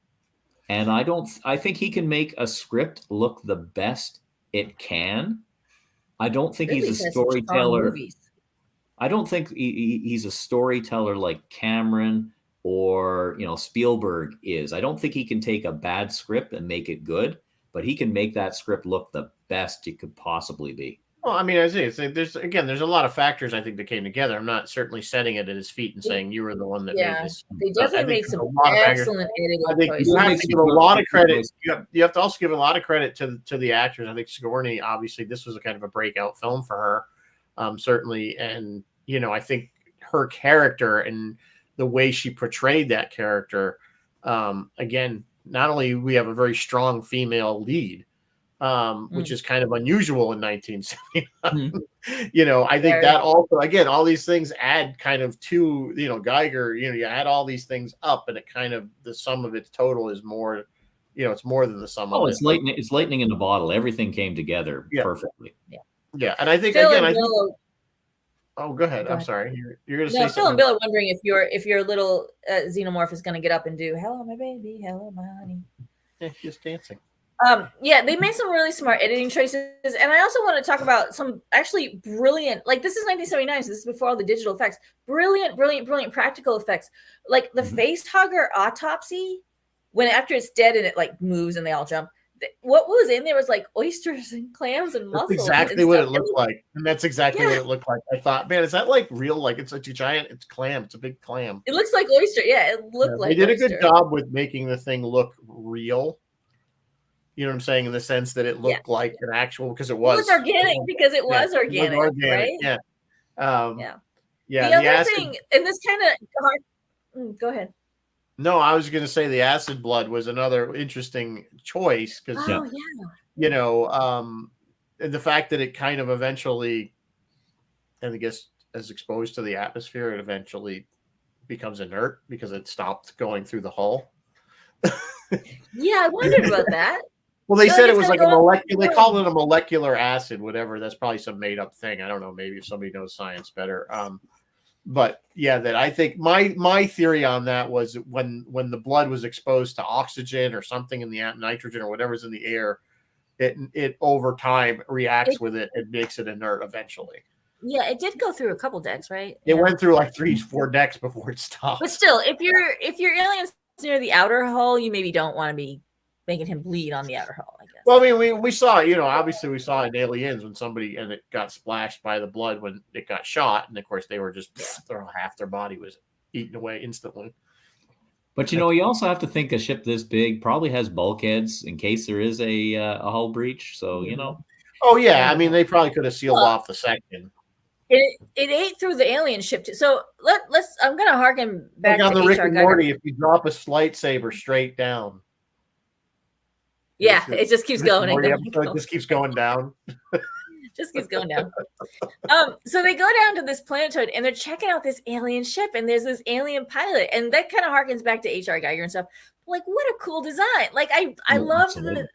And I think he can make a script look the best it can. I don't think he's a storyteller. I don't think he's a storyteller like Cameron or Spielberg is. I don't think he can take a bad script and make it good, but he can make that script look the best it could possibly be. Well, I mean, I say there's a lot of factors I think that came together. I'm not certainly setting it at his feet and saying you were the one that made this. They definitely made some excellent editing. I think you have to give a lot of credit. You have to also give a lot of credit to the actors. I think Sigourney, obviously, this was a kind of a breakout film for her, certainly, and I think her character and the way she portrayed that character. Again, not only we have a very strong female lead, which is kind of unusual in 1979. I think that also, again, all these things add kind of to, Geiger, you add all these things up and it kind of, the sum of its total is more, it's more than the sum of it. It's lightning in a bottle. Everything came together perfectly. Yeah. And I think, Phil again, oh, go ahead. I'm sorry. You're going to say Phil something. and Bill are wondering if your little xenomorph is going to get up and do "Hello, my baby, hello, my honey." Yeah, just dancing. They made some really smart editing choices, and I also want to talk about some actually brilliant. Like, this is 1979, so this is before all the digital effects. Brilliant practical effects, like the face hugger autopsy. When after it's dead and it like moves and they all jump. What was in there was like oysters and clams and mussels. That's exactly what it looked like. And that's exactly what it looked like. I thought, man, is that like real? Like it's such a giant, it's clam. It's a big clam. It looks like oyster. Yeah, it looked like they did oyster. a good job with making the thing look real. You know what I'm saying? In the sense that it looked like an actual, because it was. It was organic because it was organic, right? Yeah. The other thing, and this kind of hard. Go ahead. No, I was going to say the acid blood was another interesting choice because, the fact that it kind of eventually, and I guess as exposed to the atmosphere, it eventually becomes inert because it stopped going through the hull. Yeah, I wondered about that. Well, they said it was like a molecular. They called it a molecular acid, whatever. That's probably some made up thing. I don't know. Maybe if somebody knows science better. But yeah, that I think my theory on that was when the blood was exposed to oxygen or something in the nitrogen or whatever's in the air, it over time reacts with it and makes it inert eventually. Yeah, it did go through a couple decks, right? It went through like 3-4 decks before it stopped. But still, if your alien's near the outer hull, you maybe don't want to be making him bleed on the outer hull, I guess. Well, I mean, we saw, obviously we saw in Aliens when somebody and it got splashed by the blood when it got shot, and of course they were just half their body was eaten away instantly. But you also have to think a ship this big probably has bulkheads in case there is a hull breach. So Oh yeah, I mean they probably could have sealed off the section. It ate through the alien ship too. So let's. I'm gonna harken back on to the Rick HR and Morty. If you drop a lightsaber straight down. Yeah, it just keeps going. It just keeps going down. Just keeps going down. So they go down to this planetoid and they're checking out this alien ship, and there's this alien pilot, and that kind of harkens back to H.R. Geiger and stuff. Like, what a cool design! Like, I love the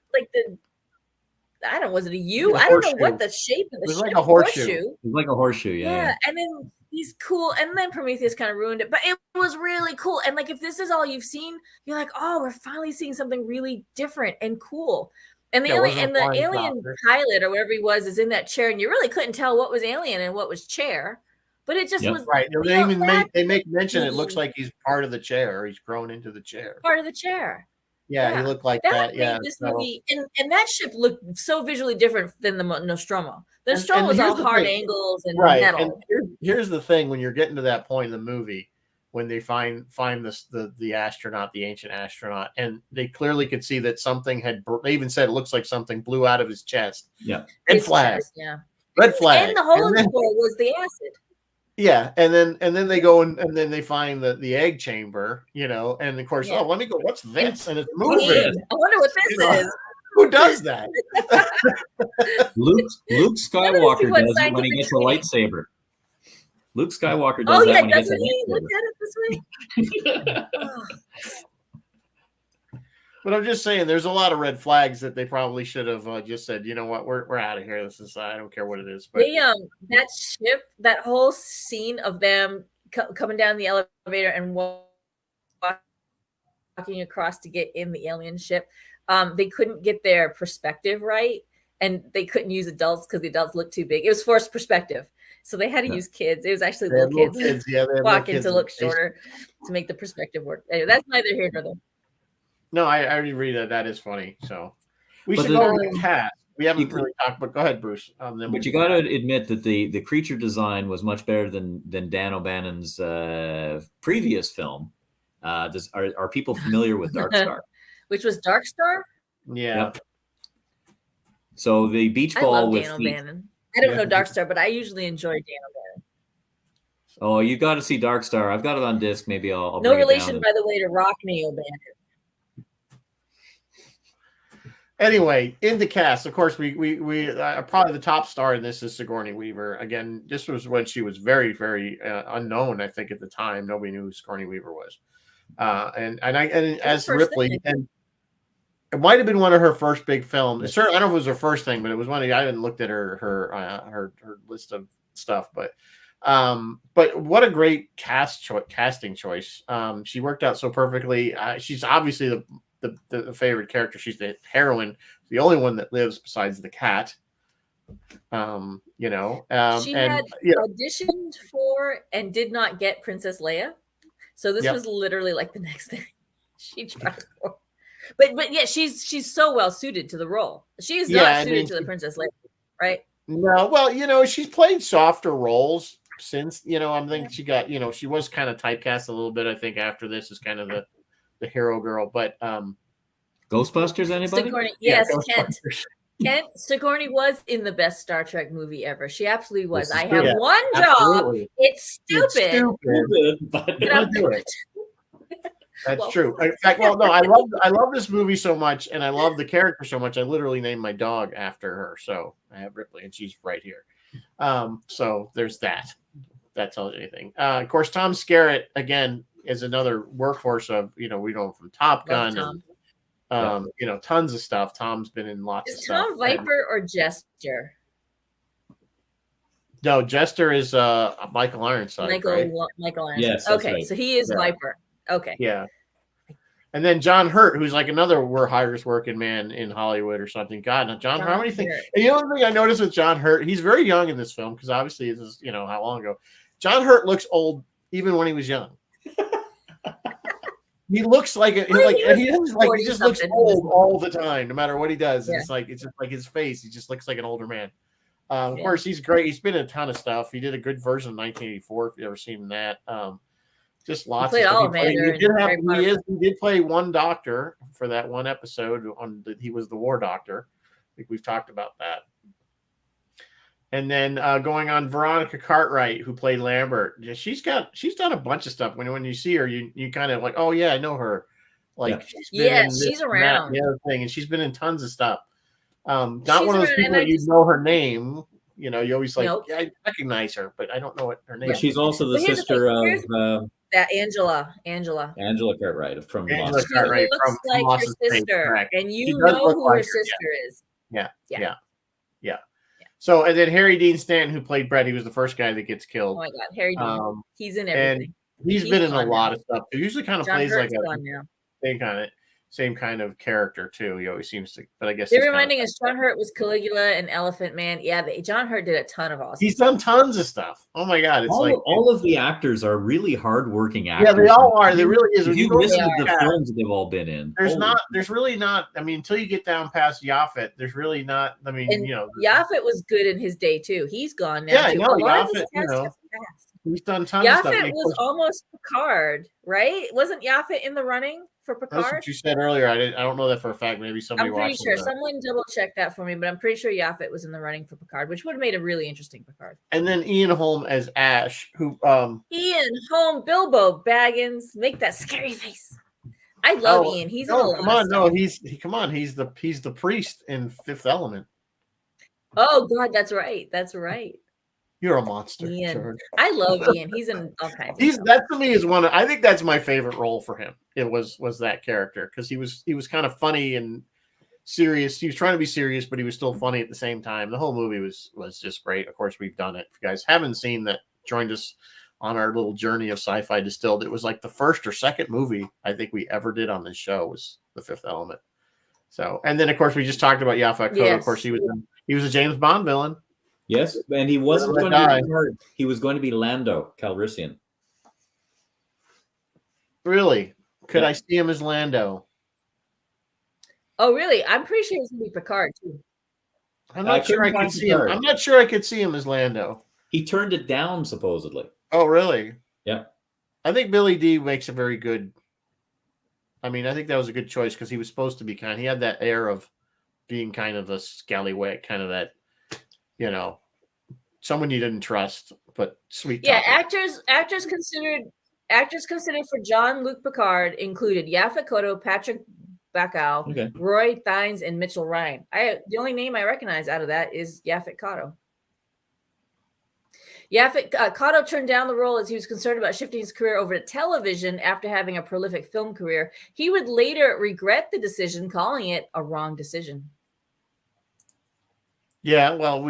I don't know, was it a U? I don't know what the shape of the ship was. Like a horseshoe. It was like a horseshoe, yeah. And then he's cool, and then Prometheus kind of ruined it, but it was really cool. And like, if this is all you've seen, you're like, oh, we're finally seeing something really different and cool. And the alien pilot or whatever he was is in that chair, and you really couldn't tell what was alien and what was chair. But it just was right. They make mention. It looks like he's part of the chair, or he's grown into the chair. Part of the chair. Yeah, he looked like that. Yeah, this movie, and that ship looked so visually different than the Nostromo. The Nostromo was all hard angles and metal. And here's the thing: when you're getting to that point in the movie, when they find the astronaut, the ancient astronaut, and they clearly could see that something had. They even said it looks like something blew out of his chest. Yeah, red flag. Red flag. And the hole in the floor was the acid. Yeah, and then they go and then they find the egg chamber, and of course, let me go. What's this? And it's moving. I wonder what this is. Who does that? Luke Skywalker does it when he gets a lightsaber. Luke Skywalker does that when he gets a lightsaber. Look at it this way. But I'm just saying, there's a lot of red flags that they probably should have just said, you know what, we're out of here. This is I don't care what it is. But that ship, that whole scene of them coming down the elevator and walking across to get in the alien ship, they couldn't get their perspective right, and they couldn't use adults because the adults looked too big. It was forced perspective, so they had to use kids. It was actually little kids walking to look shorter to make the perspective work. Anyway, that's neither here nor there. No, I already read that. That is funny. So we should go over the cast. We haven't really talked, but go ahead, Bruce. But you got to admit that the creature design was much better than Dan O'Bannon's previous film. Are people familiar with Dark Star? Which was Dark Star? Yeah. Yep. So the beach ball with Dan O'Bannon. I don't know Dark Star, but I usually enjoy Dan O'Bannon. Oh, you got to see Dark Star. I've got it on disc. Maybe I'll No bring it relation, down. by the way, to Rock Neo Bandit. Anyway, in the cast, of course, we probably the top star in this is Sigourney Weaver. Again, this was when she was very, very unknown. I think at the time, nobody knew who Sigourney Weaver was. And as Ripley, and it might have been one of her first big films. Sure, I don't know if it was her first thing, but it was one of I haven't looked at her list of stuff, but what a great casting choice. She worked out so perfectly. She's obviously the favorite character. She's the heroine, the only one that lives besides the cat. She had auditioned for and did not get Princess Leia, so this was literally like the next thing she tried for. But yeah, she's so well suited to the role. She is not suited to the Princess Leia, right? No, well, she's played softer roles since. I'm thinking she got, she was kind of typecast a little bit. I think after this is kind of the hero girl, but Ghostbusters, anybody? Sigourney, yes, Kent. Sigourney was in the best Star Trek movie ever. She absolutely was. I have one job. It's stupid, but I'm do it. That's true. In fact, no, I love this movie so much, and I love the character so much. I literally named my dog after her. So I have Ripley, and she's right here. So there's that. That tells you anything. Of course, Tom Skerritt again is another workhorse of we know from Top Gun and tons of stuff. Tom's been in lots of stuff. Is Tom Viper or Jester? No, Jester is Michael Ironside. Michael Ironside. Yes. Okay, right. so he is Viper. Okay. Yeah. And then John Hurt, who's like another hardest working man in Hollywood or something. God, John Hurt, how many things? And the other thing I noticed with John Hurt, he's very young in this film because obviously this is how long ago. John Hurt looks old even when he was young. He looks like it. He just looks old all the time, no matter what he does. Yeah. It's just like his face. He just looks like an older man. Of course, he's great. He's been in a ton of stuff. He did a good version of 1984. If you've ever seen that, just lots of stuff. He did play one doctor for that one episode. He was the war doctor. I think we've talked about that. And then going on, Veronica Cartwright, who played Lambert. She's done a bunch of stuff. When you see her, you kind of like, oh yeah, I know her. She's around. The other thing, and she's been in tons of stuff. Not one of those people that you know her name. You always like, yeah, I recognize her, but I don't know what her name is. She's also the sister of that Angela Cartwright from Angela Cartwright looks like her sister, and you know who her sister is. Yeah. So, and then Harry Dean Stanton, who played Brett, he was the first guy that gets killed. Oh my God, Harry Dean. He's in everything. And he's been in a lot of stuff. He usually kind of plays like a same kind of character too. He always seems to, but I guess they're reminding us John Hurt was Caligula and Elephant Man. Yeah, John Hurt did a ton of awesome. He's done tons of stuff. Oh my God, it's all of the actors are really hardworking actors. Yeah, they all are. They really is. If you listen to the films they've all been in, there's really not. I mean, until you get down past Yaphet, there's really not. I mean, Yaphet was good in his day too. He's gone now. Yeah, too. no, Yaphet. He's done tons of stuff. Yaphet was almost Picard, right? Wasn't Yaphet in the running for Picard? That's what you said earlier. I don't know that for a fact. Maybe somebody watched. I'm pretty sure. Someone double check that for me, but I'm pretty sure Yaphet was in the running for Picard, which would have made a really interesting Picard. And then Ian Holm as Ash, who Ian Holm, Bilbo Baggins, make that scary face. I love Ian. He's in a lot of stuff. He's the priest in Fifth Element. Oh God, that's right. That's right. You're a monster, Ian. George. I love Ian. He's in all kinds. That to me is one. I think that's my favorite role for him. It was that character because he was kind of funny and serious. He was trying to be serious, but he was still funny at the same time. The whole movie was just great. Of course, we've done it. If you guys haven't seen that, joined us on our little journey of Sci-Fi Distilled. It was like the first or second movie I think we ever did on this show was The Fifth Element. So, and then of course we just talked about Yaphet Kotto. Yes. Of course, he was a James Bond villain. Yes, and he wasn't going to be Picard. He was going to be Lando Calrissian. Really? Could I see him as Lando? Oh, really? I'm pretty sure he's going to be Picard too. I'm not sure I could see him. I'm not sure I could see him as Lando. He turned it down supposedly. Oh, really? Yeah. I think Billy D makes a very good. I mean, I think that was a good choice because he was supposed to be he had that air of being kind of a scallywag, kind of that. someone you didn't trust, but sweet. Yeah, topic. actors considered for Jean-Luc Picard included Yaphet Kotto, Patrick Bacow, Roy Thynes, and Mitchell Ryan. The only name I recognize out of that is Yaphet Kotto. Yaphet Kotto turned down the role as he was concerned about shifting his career over to television after having a prolific film career. He would later regret the decision, calling it a wrong decision. Yeah, well,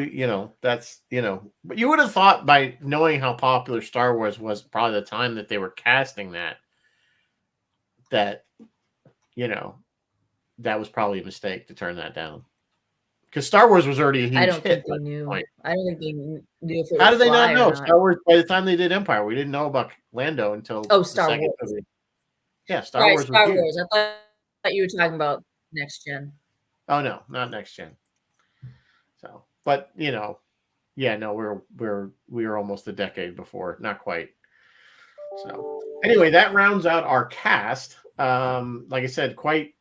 that's, but you would have thought by knowing how popular Star Wars was probably the time that they were casting that, that was probably a mistake to turn that down. Because Star Wars was already a huge I don't hit. think they knew. I don't think they knew if it How would did they fly not know? or not. Star Wars, by the time they did Empire, we didn't know about Lando until Star Wars. movie. Yeah, Star Wars. Star Wars. I thought you were talking about Next Gen. Oh no, not Next Gen. So, but we were almost a decade before, not quite. So anyway, that rounds out our cast. Like I said, quite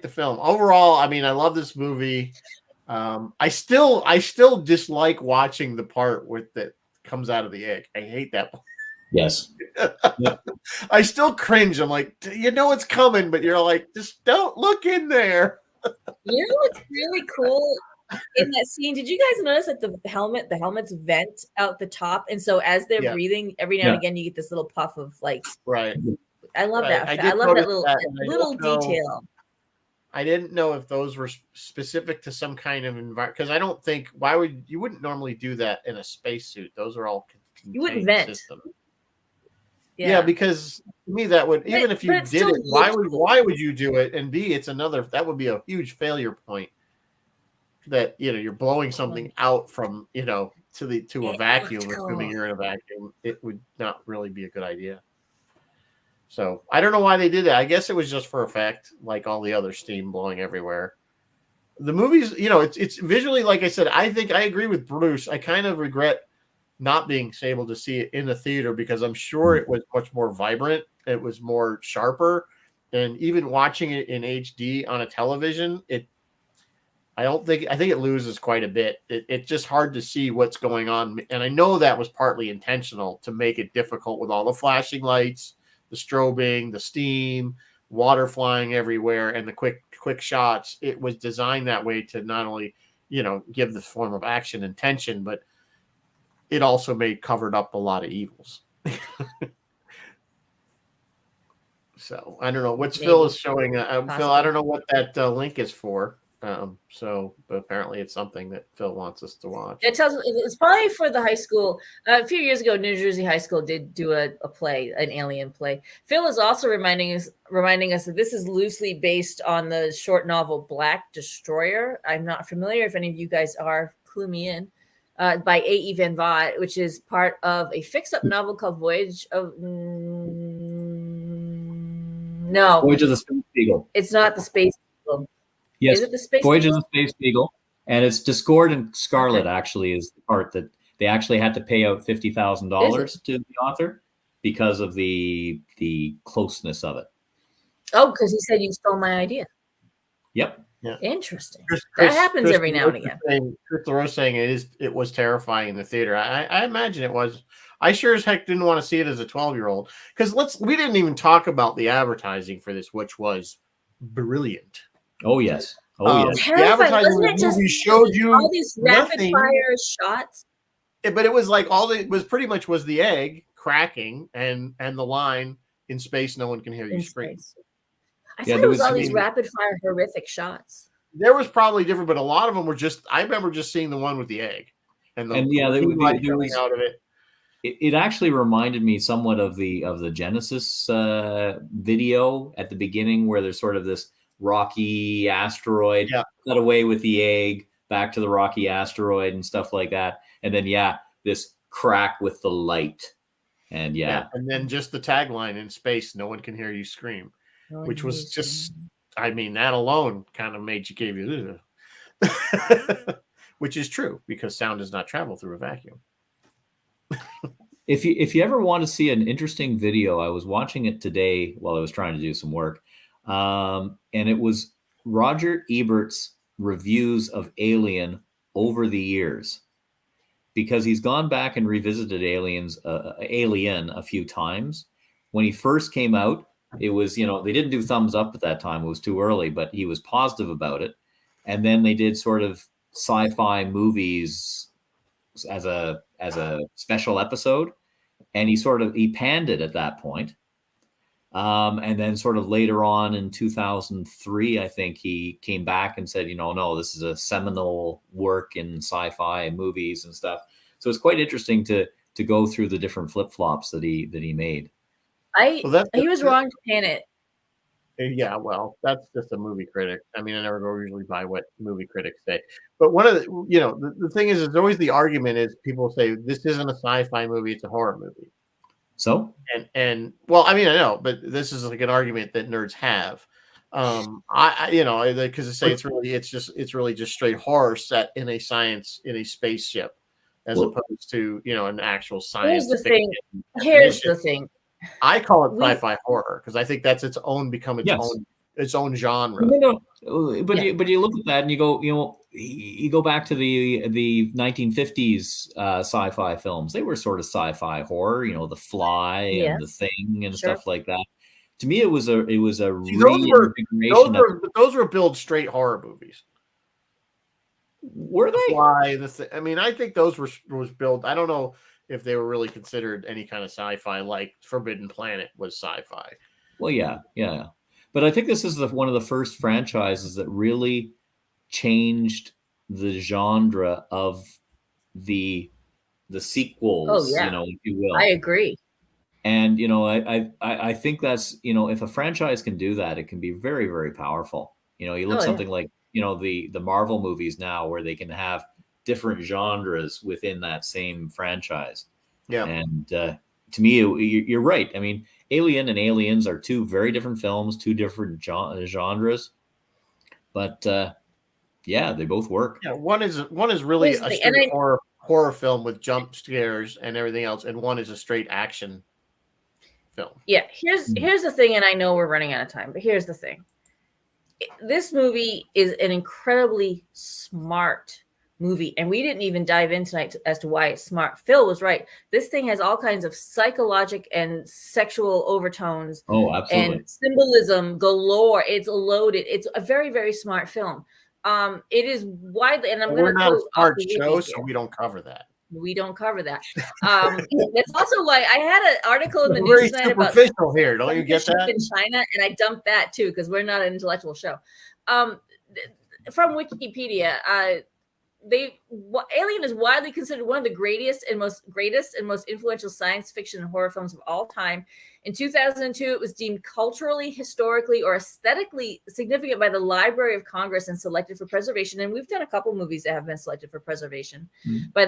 the film overall. I mean, I love this movie. I still dislike watching the part that comes out of the egg. I hate that part. Yes. Yep. I still cringe. I'm like, it's coming, but you're like, just don't look in there. You know what's really cool in that scene? Did you guys notice that the helmets vent out the top, and so as they're breathing, every now and again you get this little puff of like. Right. I love that. I love that little detail. I didn't know if those were specific to some kind of environment, because I don't think you wouldn't normally do that in a spacesuit. Those are all you wouldn't vent. System. Yeah, because to me that would, even if you did it, why would you do it? And B, that would be a huge failure point. That you're blowing something out from to a vacuum, assuming you're in a vacuum. It would not really be a good idea. So I don't know why they did that. I guess it was just for effect, like all the other steam blowing everywhere. The movies, it's visually, like I said, I think I agree with Bruce. I kind of regret not being able to see it in the theater, because I'm sure it was much more vibrant. It was more sharper. And even watching it in HD on a television, I think it loses quite a bit. It's just hard to see what's going on. And I know that was partly intentional to make it difficult with all the flashing lights, the strobing, the steam, water flying everywhere, and the quick shots. It was designed that way to not only, give the form of action and tension, but it also covered up a lot of evils. So I don't know what Phil is showing. Phil, I don't know what that link is for. But apparently it's something that Phil wants us to watch. It's probably for the high school. A few years ago, New Jersey High School did do a play, an alien play. Phil is also reminding us that this is loosely based on the short novel Black Destroyer. I'm not familiar. If any of you guys are, clue me in. By A.E. Van Vogt, which is part of a fix-up novel called Voyage of the Space Beagle. It's not the Space Beagle. Yes, is it the Space Voyage Beagle? of the Space Beagle, and it's Discord and Scarlet. Actually, is the part that they actually had to pay out $50,000 to the author because of the closeness of it. Oh, because he said you stole my idea. Yep. Yeah. Interesting. That happens every now and again. Chris LaRose saying it was terrifying in the theater. I imagine it was. I sure as heck didn't want to see it as a 12-year-old, because we didn't even talk about the advertising for this, which was brilliant. Oh yes. Oh yes. The advertising of the movie showed you all these rapid fire shots. But it was like pretty much was the egg cracking and the line, "In space, no one can hear you scream." I thought it was all these rapid fire horrific shots. There was probably different, but a lot of them were just. I remember just seeing the one with the egg, there was out of it. It actually reminded me somewhat of the Genesis video at the beginning, where there's sort of this rocky asteroid, cut away with the egg, back to the rocky asteroid and stuff like that, and then this crack with the light, and and then just the tagline, "In space, no one can hear you scream." Which was just, I mean, that alone kind of gave you, which is true, because sound does not travel through a vacuum. If you ever want to see an interesting video, I was watching it today while I was trying to do some work, and it was Roger Ebert's reviews of Alien over the years. because he's gone back and revisited Alien a few times. When he first came out, it was, they didn't do thumbs up at that time. It was too early, but he was positive about it. And then they did sort of sci-fi movies as a special episode, and he panned it at that point. And then sort of later on in 2003, I think he came back and said, no, this is a seminal work in sci-fi movies and stuff. So it's quite interesting to go through the different flip-flops that he made. He was wrong to pan it. Yeah, well, that's just a movie critic. I mean, I never go usually by what movie critics say. But one of the thing is, there's always the argument is people say this isn't a sci-fi movie, it's a horror movie. So? And well, I mean, I know, but this is like an argument that nerds have. Because they say it's really just straight horror set in a spaceship, as opposed to an actual science. Here's the thing. I call it sci-fi horror because I think that's its own genre. No. But you look at that and you go, you go back to the 1950s sci-fi films. They were sort of sci-fi horror, The Fly and The Thing and stuff like that. To me, it was a reinvigoration. Those were billed straight horror movies. Were they? The Fly, I mean, I think those was billed. I don't know if they were really considered any kind of sci-fi, like Forbidden Planet was sci-fi. Well, yeah. But I think this is one of the first franchises that really changed the genre of the sequels, if you will. I agree. And, I think that's, if a franchise can do that, it can be very, very powerful. You look something like, the Marvel movies now where they can have different genres within that same franchise. Yeah. And to me, you're right. I mean, Alien and Aliens are two very different films, two different genres. But they both work. Yeah, one is really a straight horror film with jump scares and everything else, and one is a straight action film. Yeah, here's the thing, and I know we're running out of time, but here's the thing. This movie is an incredibly smart movie, and we didn't even dive in tonight as to why it's smart. Phil was right. This thing has all kinds of psychological and sexual overtones. Oh, absolutely. And symbolism galore. It's loaded. It's a very, very smart film. It is widely, and we're not a smart show, so we don't cover that. We don't cover that. That's also why I had an article in the news tonight about superficial here. Don't you get that? In China, and I dumped that too because we're not an intellectual show. From Wikipedia, Alien is widely considered one of the greatest and most influential science fiction and horror films of all time. In 2002, it was deemed culturally, historically, or aesthetically significant by the Library of Congress and selected for preservation. And we've done a couple movies that have been selected for preservation. By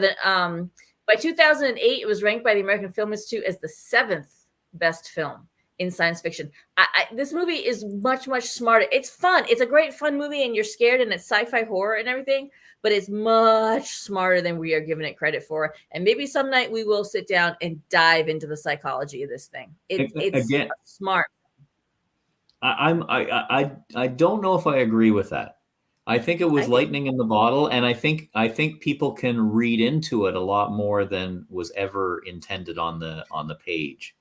2008, it was ranked by the American Film Institute as the 7th best film in science fiction. This movie is much, much smarter. It's fun. It's a great fun movie, and you're scared, and it's sci-fi horror and everything. But it's much smarter than we are giving it credit for. And maybe some night we will sit down and dive into the psychology of this thing. It's again, smart. I don't know if I agree with that. I think it was lightning in the bottle, and I think people can read into it a lot more than was ever intended on the page.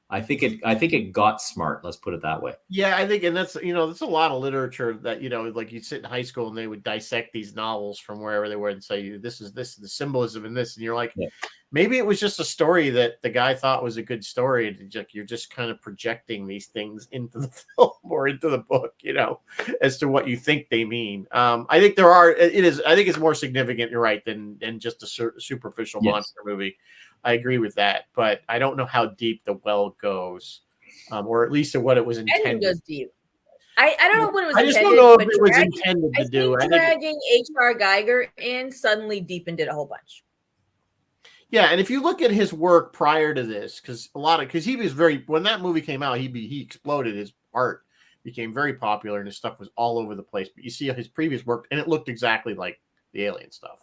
I think it got smart. Let's put it that way. Yeah, I think, and that's there's a lot of literature that like you'd sit in high school and they would dissect these novels from wherever they were and say this is the symbolism in this, and you're like, maybe it was just a story that the guy thought was a good story, and you're just kind of projecting these things into the film or into the book, as to what you think they mean. I think I think it's more significant. You're right than just a superficial monster movie. I agree with that, but I don't know how deep the well goes, or at least what it was intended. It goes deep. I don't know what it was. I just don't know if it was intended to do. I think dragging H.R. Geiger in suddenly deepened it a whole bunch. Yeah, and if you look at his work prior to this, because he was when that movie came out, he exploded. His art became very popular, and his stuff was all over the place. But you see his previous work, and it looked exactly like the Alien stuff.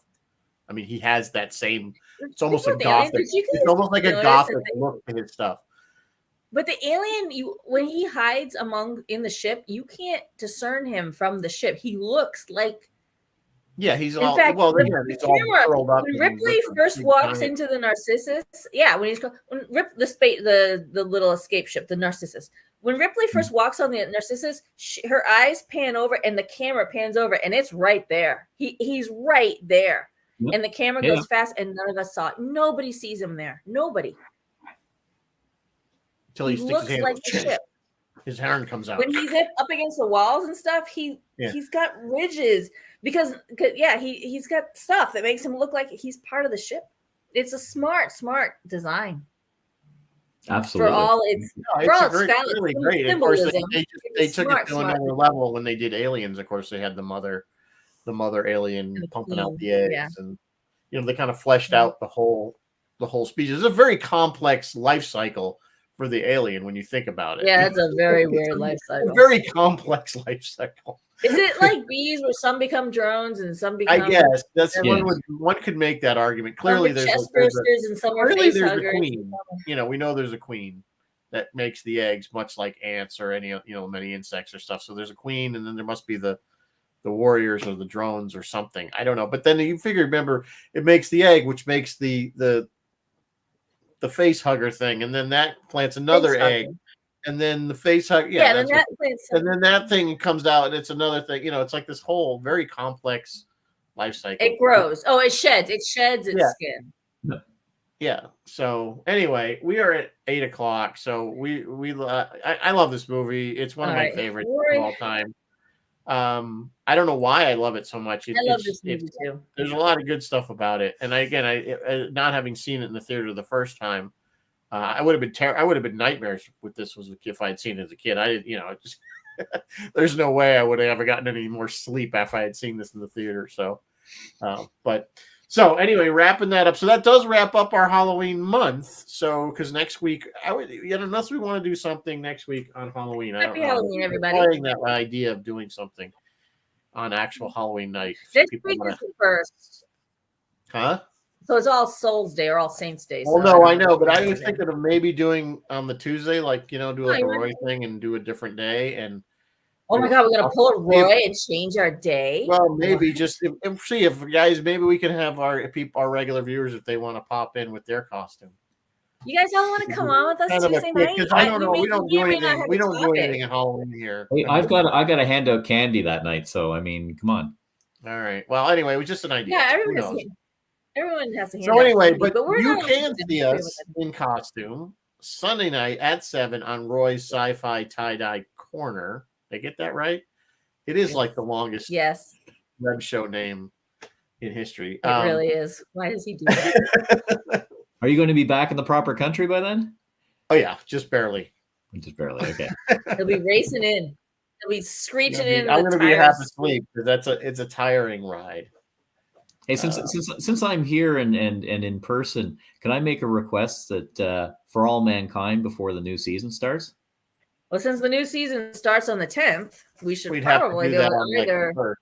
I mean, he has that same. It's almost a gothic. It's almost like a gothic look to his stuff. But the alien, when he hides in the ship, you can't discern him from the ship. He looks like Yeah, he's In all fact, well. the He's all camera, curled up. when Ripley first walks into the Narcissus, the little escape ship, the Narcissus. When Ripley first walks on the Narcissus, her eyes pan over, and the camera pans over, and it's right there. He's right there, and the camera goes fast, and none of us saw it. Nobody sees him there. Nobody. Until he sticks looks his hand like the ship. His horn comes out. When he's up against the walls and stuff, he's got ridges because he's got stuff that makes him look like he's part of the ship. It's a smart design. Absolutely. For all its really great. Of course, they took it to another level when they did Aliens. Of course, they had the mother alien pumping out the eggs, and they kind of fleshed out the whole species. It's a very complex life cycle for the alien when you think about it. Yeah, it's a very weird life cycle. A very complex life cycle. Is it like bees where some become drones and some become? I guess that's one could make that argument. Clearly, there's and some are face huggers. A queen. We know there's a queen that makes the eggs, much like ants or any many insects or stuff. So there's a queen, and then there must be the warriors or the drones or something. I don't know. But then you figure, remember, it makes the egg, which makes the face hugger thing, and then that plants another egg, and then the face hugger, and then that thing comes out, and it's another thing. It's like this whole very complex life cycle. It grows. Oh, it sheds its skin. Yeah. So anyway, we are at 8:00. So I love this movie. It's one of my favorites of all time. I don't know why I love it so much. I love this movie too. There's a lot of good stuff about it, and I not having seen it in the theater the first time, I would have been nightmares with this if I had seen it as a kid. Just there's no way I would have ever gotten any more sleep after I had seen this in the theater. So, so anyway, wrapping that up. So that does wrap up our Halloween month. So because next week, unless we want to do something next week on Halloween, Happy Halloween, everybody. Playing that idea of doing something on actual Halloween night. Next week is the first. Huh? So it's All Souls Day or All Saints Day. Well, no, I know, but I was thinking of maybe doing on the Tuesday, do like a Roy thing and do a different day. And oh my God, we're gonna pull a Roy and change our day. Well, maybe just see if guys, maybe we can have our regular viewers if they want to pop in with their costume. You guys don't want to come on with us Tuesday night? Because I don't know. We don't do anything. We don't do anything at Halloween here. Hey, I've got to hand out candy that night. So I mean, come on. All right. Well, anyway, it was just an idea. Yeah, everyone has to hand out. So anyway, but you not can see us in costume Sunday night at 7 on Roy's Sci-Fi Tie-Dye Corner. Did I get that right? It is like the longest web show name in history. It really is. Why does he do that? Are you going to be back in the proper country by then? Oh, yeah. Just barely. Just barely. Okay. He'll be racing in. He'll be screeching in. I'm going to be half asleep because it's a tiring ride. Hey, since I'm here and in person, can I make a request that for all mankind before the new season starts? Well, since the new season starts on the 10th, we should probably do either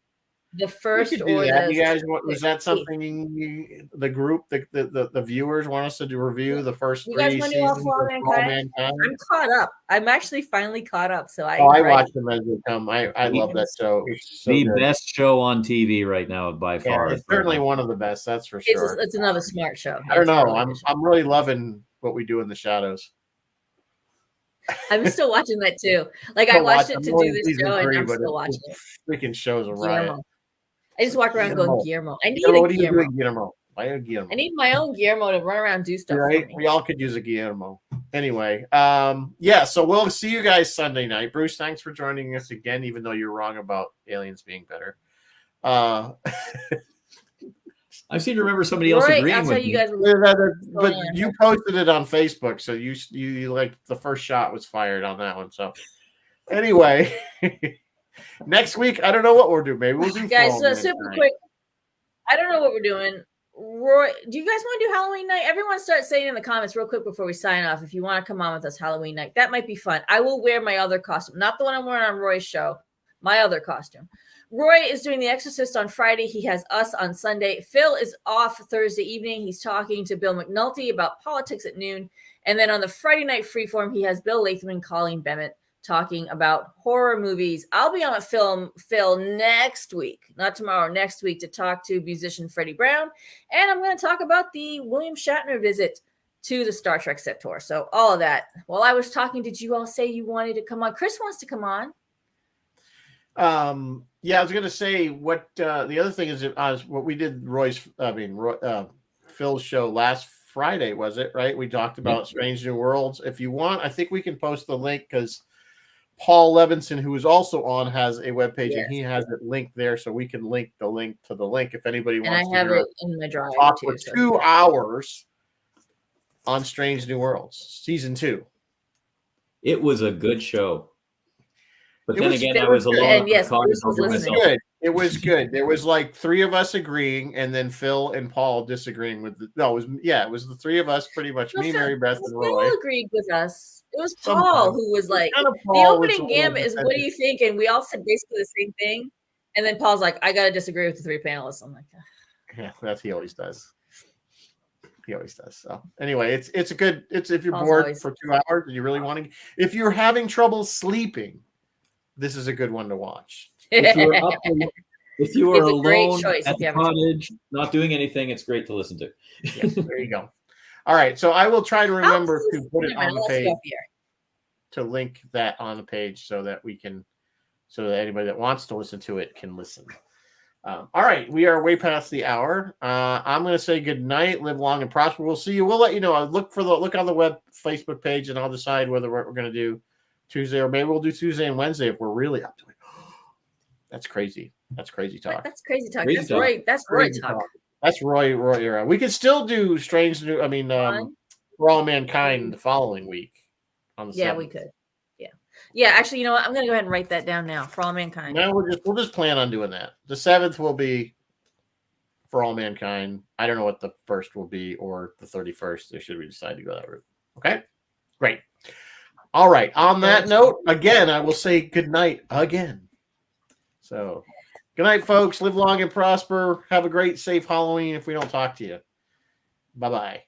the first or the. You guys, was that something the group, the viewers want us to review the first 3 seasons of All Mankind? I'm caught up. I'm actually finally caught up. So I watch them as they come. I love that show. It's the best show on TV right now by far. It's certainly one of the best. That's for sure. It's another smart show. I don't know. I'm really loving what we do in the shadows. I'm still watching that too. Like I watched it to do this show, and I'm still watching it. Freaking shows a riot. I just walk around going, Guillermo. I need a Guillermo. I need my own Guillermo to run around and do stuff. Right? We all could use a Guillermo. Anyway, so we'll see you guys Sunday night. Bruce, thanks for joining us again, even though you're wrong about aliens being better. I seem to remember somebody else agreeing with me. But you posted it on Facebook, so you like the first shot was fired on that one. So anyway, next week I don't know what we'll do. Maybe we'll do guys. So super quick. I don't know what we're doing. Roy, do you guys want to do Halloween night? Everyone start saying in the comments real quick before we sign off if you want to come on with us Halloween night. That might be fun. I will wear my other costume, not the one I'm wearing on Roy's show. My other costume. Roy is doing The Exorcist on Friday. He has us on Sunday. Phil is off Thursday evening. He's talking to Bill McNulty about politics at noon. And then on the Friday night freeform, he has Bill Latham and Colleen Bennett talking about horror movies. I'll be on a film, Phil, next week, not tomorrow, next week, to talk to musician Freddie Brown. And I'm going to talk about the William Shatner visit to the Star Trek set tour. So all of that. While I was talking, did you all say you wanted to come on? Chris wants to come on. Yeah, I was going to say what the other thing is what we did Phil's show last Friday, was it, right? We talked about Strange New Worlds. If you want, I think we can post the link because Paul Levinson, who is also on, has a webpage and he has it linked there, so we can link to the link if anybody wants to. And I have it in my drive talk too. For 2 hours on Strange New Worlds, season 2. It was a good show. But then again, I was alone. And yes, Bruce was listening. Good. It was good. There was like 3 of us agreeing, and then Phil and Paul disagreeing with it was the 3 of us pretty much. Me, Mary Beth, and Roy. Phil agreed with us. It was Paul who was like, the opening gambit is, what do you think? And we all said basically the same thing. And then Paul's like, I got to disagree with the 3 panelists. I'm like, yeah, he always does. He always does. So anyway, it's if you're bored for 2 hours and you really want to, if you're having trouble sleeping, this is a good one to watch. If you are alone at the cottage, not doing anything, it's great to listen to. Yes, there you go. All right, so I will try to remember to put it on the page, to link that on the page so that anybody that wants to listen to it can listen. All right, we are way past the hour. I'm going to say good night, live long and prosper. We'll see you. We'll let you know. Look on the web Facebook page, and I'll decide whether we're going to do Tuesday, or maybe we'll do Tuesday and Wednesday if we're really up to it. That's crazy. That's crazy talk. That's crazy talk. That's Roy. That's Roy talk. That's Roy era. We could still do For All Mankind the following week on the 7th. Yeah, we could. Yeah. Actually, you know what? I'm gonna go ahead and write that down now. For All Mankind. No, we'll just plan on doing that. The 7th will be For All Mankind. I don't know what the 1st will be, or the 31st. Or should we decide to go that route? Okay, great. All right. On that note, again, I will say good night again. So, good night, folks. Live long and prosper. Have a great, safe Halloween if we don't talk to you. Bye-bye.